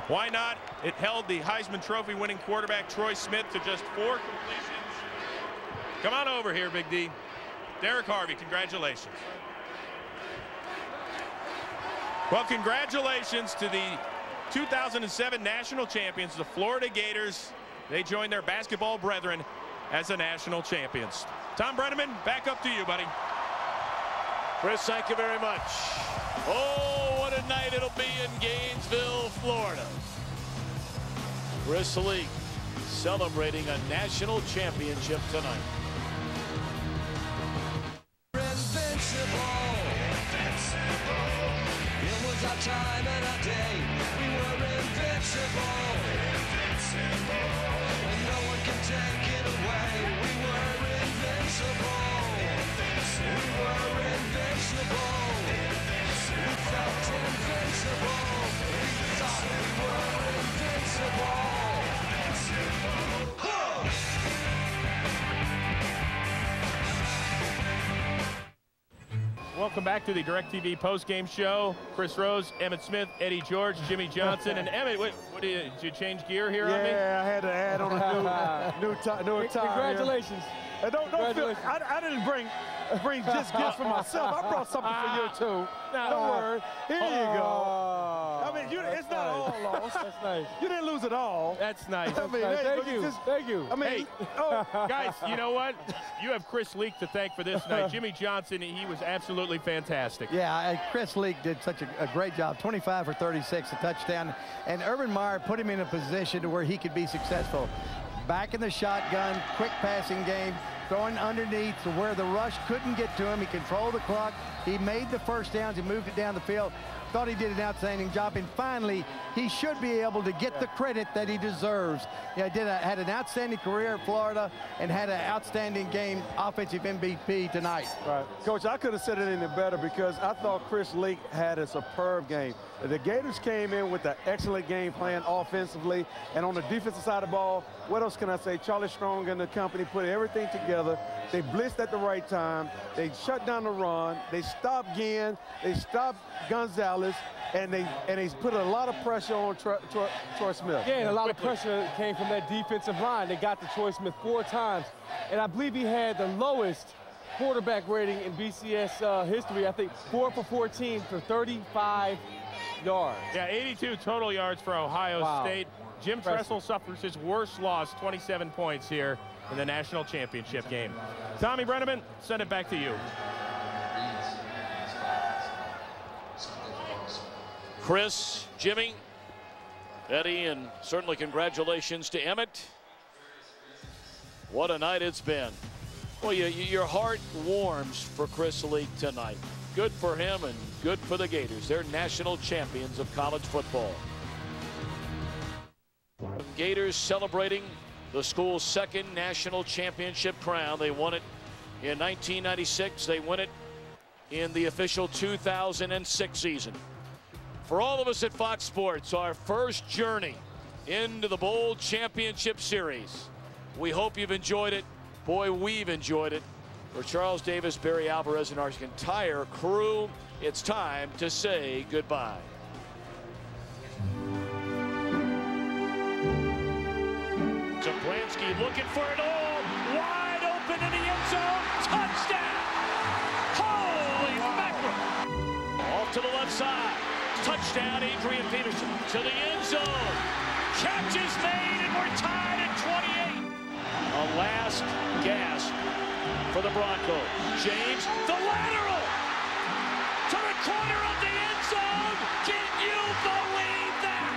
Why not? It held the Heisman Trophy winning quarterback Troy Smith to just 4 completions. Come on over here, Big D. Derek Harvey, congratulations. Well, congratulations to the 2007 national champions, the Florida Gators. They joined their basketball brethren as the national champions. Tom Brenneman, back up to you, buddy. Chris, thank you very much. Oh, what a night it'll be in Gainesville, Florida. Chris Leak celebrating a national championship tonight. It was our time and our day. We were invincible. And no one can take it away. We were invincible. We were invincible. We felt invincible. We thought we were invincible. Welcome back to the DirecTV postgame show. Chris Rose, Emmett Smith, Eddie George, Jimmy Johnson, and Emmett. What did you change gear here on me? Yeah, I had to add on a new attire. Congratulations. Don't feel, I didn't bring just gifts for myself. I brought something for you too. Don't worry. Here you go. I mean, it's not all lost. That's nice. You didn't lose it all. That's nice. I mean, Thank you. Thank you. I mean, Hey, guys, you know what? You have Chris Leak to thank for this night. Jimmy Johnson, he was absolutely fantastic. Yeah, Chris Leak did such a great job. 25 for 36, a touchdown. And Urban Meyer put him in a position to where he could be successful. Back in the shotgun, quick passing game, throwing underneath to where the rush couldn't get to him. He controlled the clock. He made the first downs. He moved it down the field. Thought he did an outstanding job. And finally, he should be able to get the credit that he deserves. Yeah, had an outstanding career at Florida and had an outstanding game, offensive MVP tonight. Right. Coach, I could have said it any better because I thought Chris Leak had a superb game. The Gators came in with an excellent game plan offensively, and on the defensive side of the ball, what else can I say? Charlie Strong and the company put everything together. They blitzed at the right time. They shut down the run. They stopped Ginn. They stopped Gonzalez, and they put a lot of pressure on Troy Smith. Yeah, and a lot of pressure came from that defensive line. They got to Troy Smith 4 times, and I believe he had the lowest quarterback rating in BCS history. I think 4 for 14 for 35 yards. Yeah, 82 total yards for Ohio State. Jim Tressel suffers his worst loss, 27 points here in the national championship game. Tommy Brenneman, send it back to you. Chris, Jimmy, Eddie, and certainly congratulations to Emmett. What a night it's been. Well, your heart warms for Chris Leak tonight. Good for him and good for the Gators. They're national champions of college football. Gators celebrating the school's second national championship crown. They won it in 1996. They won it in the official 2006 season. For all of us at Fox Sports, our first journey into the Bowl Championship Series. We hope you've enjoyed it. Boy, we've enjoyed it. For Charles Davis, Barry Alvarez, and our entire crew, it's time to say goodbye. Zabransky looking for it all. Wide open in the end zone. Touchdown! Holy mackerel! Off to the left side. Touchdown, Adrian Peterson to the end zone. Catch is made, and we're tied at 28. A last gasp for the Broncos. James, the lateral to the corner of the end zone. Can you believe that?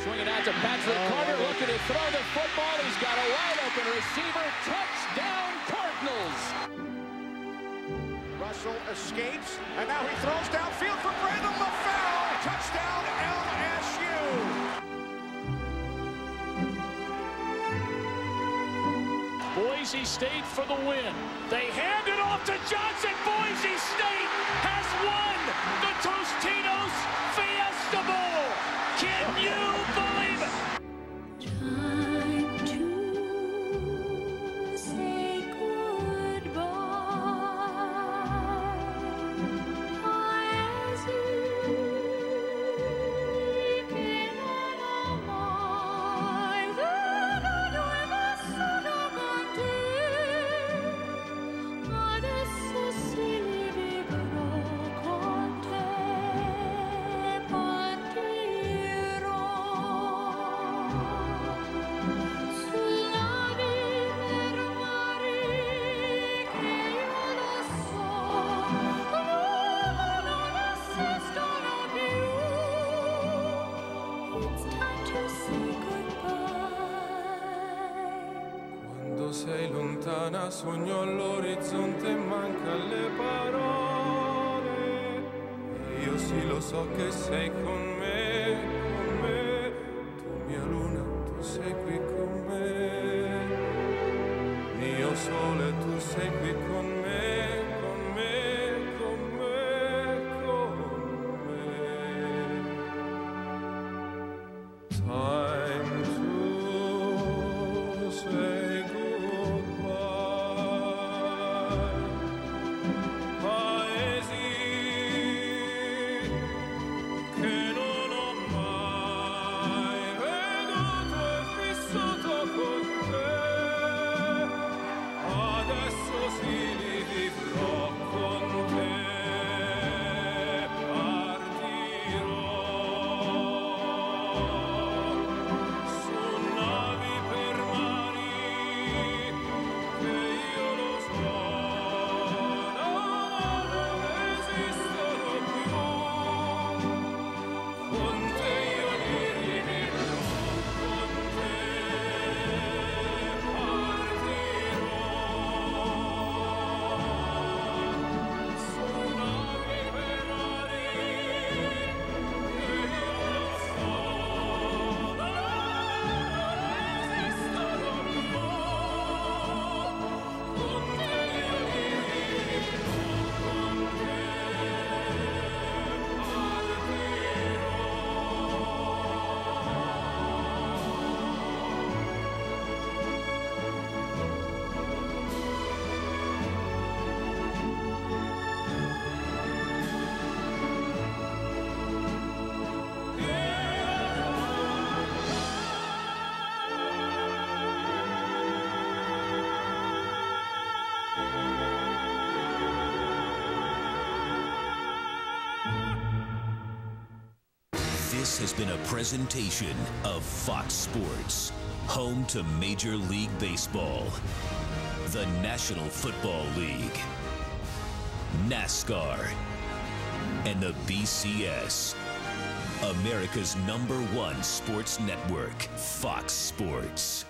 Swinging out to Patrick Carter, looking to throw the football. He's got a wide open receiver. Touchdown, Cardinals. Russell escapes, and now he throws downfield for Brandon LaFell. Touchdown, LSU. Boise State for the win. They hand it off to Johnson. Boise State has won the Tostitos Fiesta Bowl. Can you believe it? Time to say goodbye. sei lontana, sogno all'orizzonte, manca le parole. Io sì lo so che sei con me, tu mia luna, tu sei qui con me, mio sole, tu sei qui con me, con me, con me, con me. Time to say goodbye. Paesi che non ho mai veduto e vissuto con te, adesso sì li vivrò con te. Partirò su navi per mari che io lo so non esistono più. Con te io li rivivrò, con te partirò su navi per mari che io lo so non esistono più. Con te io li rivivrò, con te This has been a presentation of Fox Sports, home to Major League Baseball, the National Football League, NASCAR, and the BCS, America's #1 sports network, Fox Sports.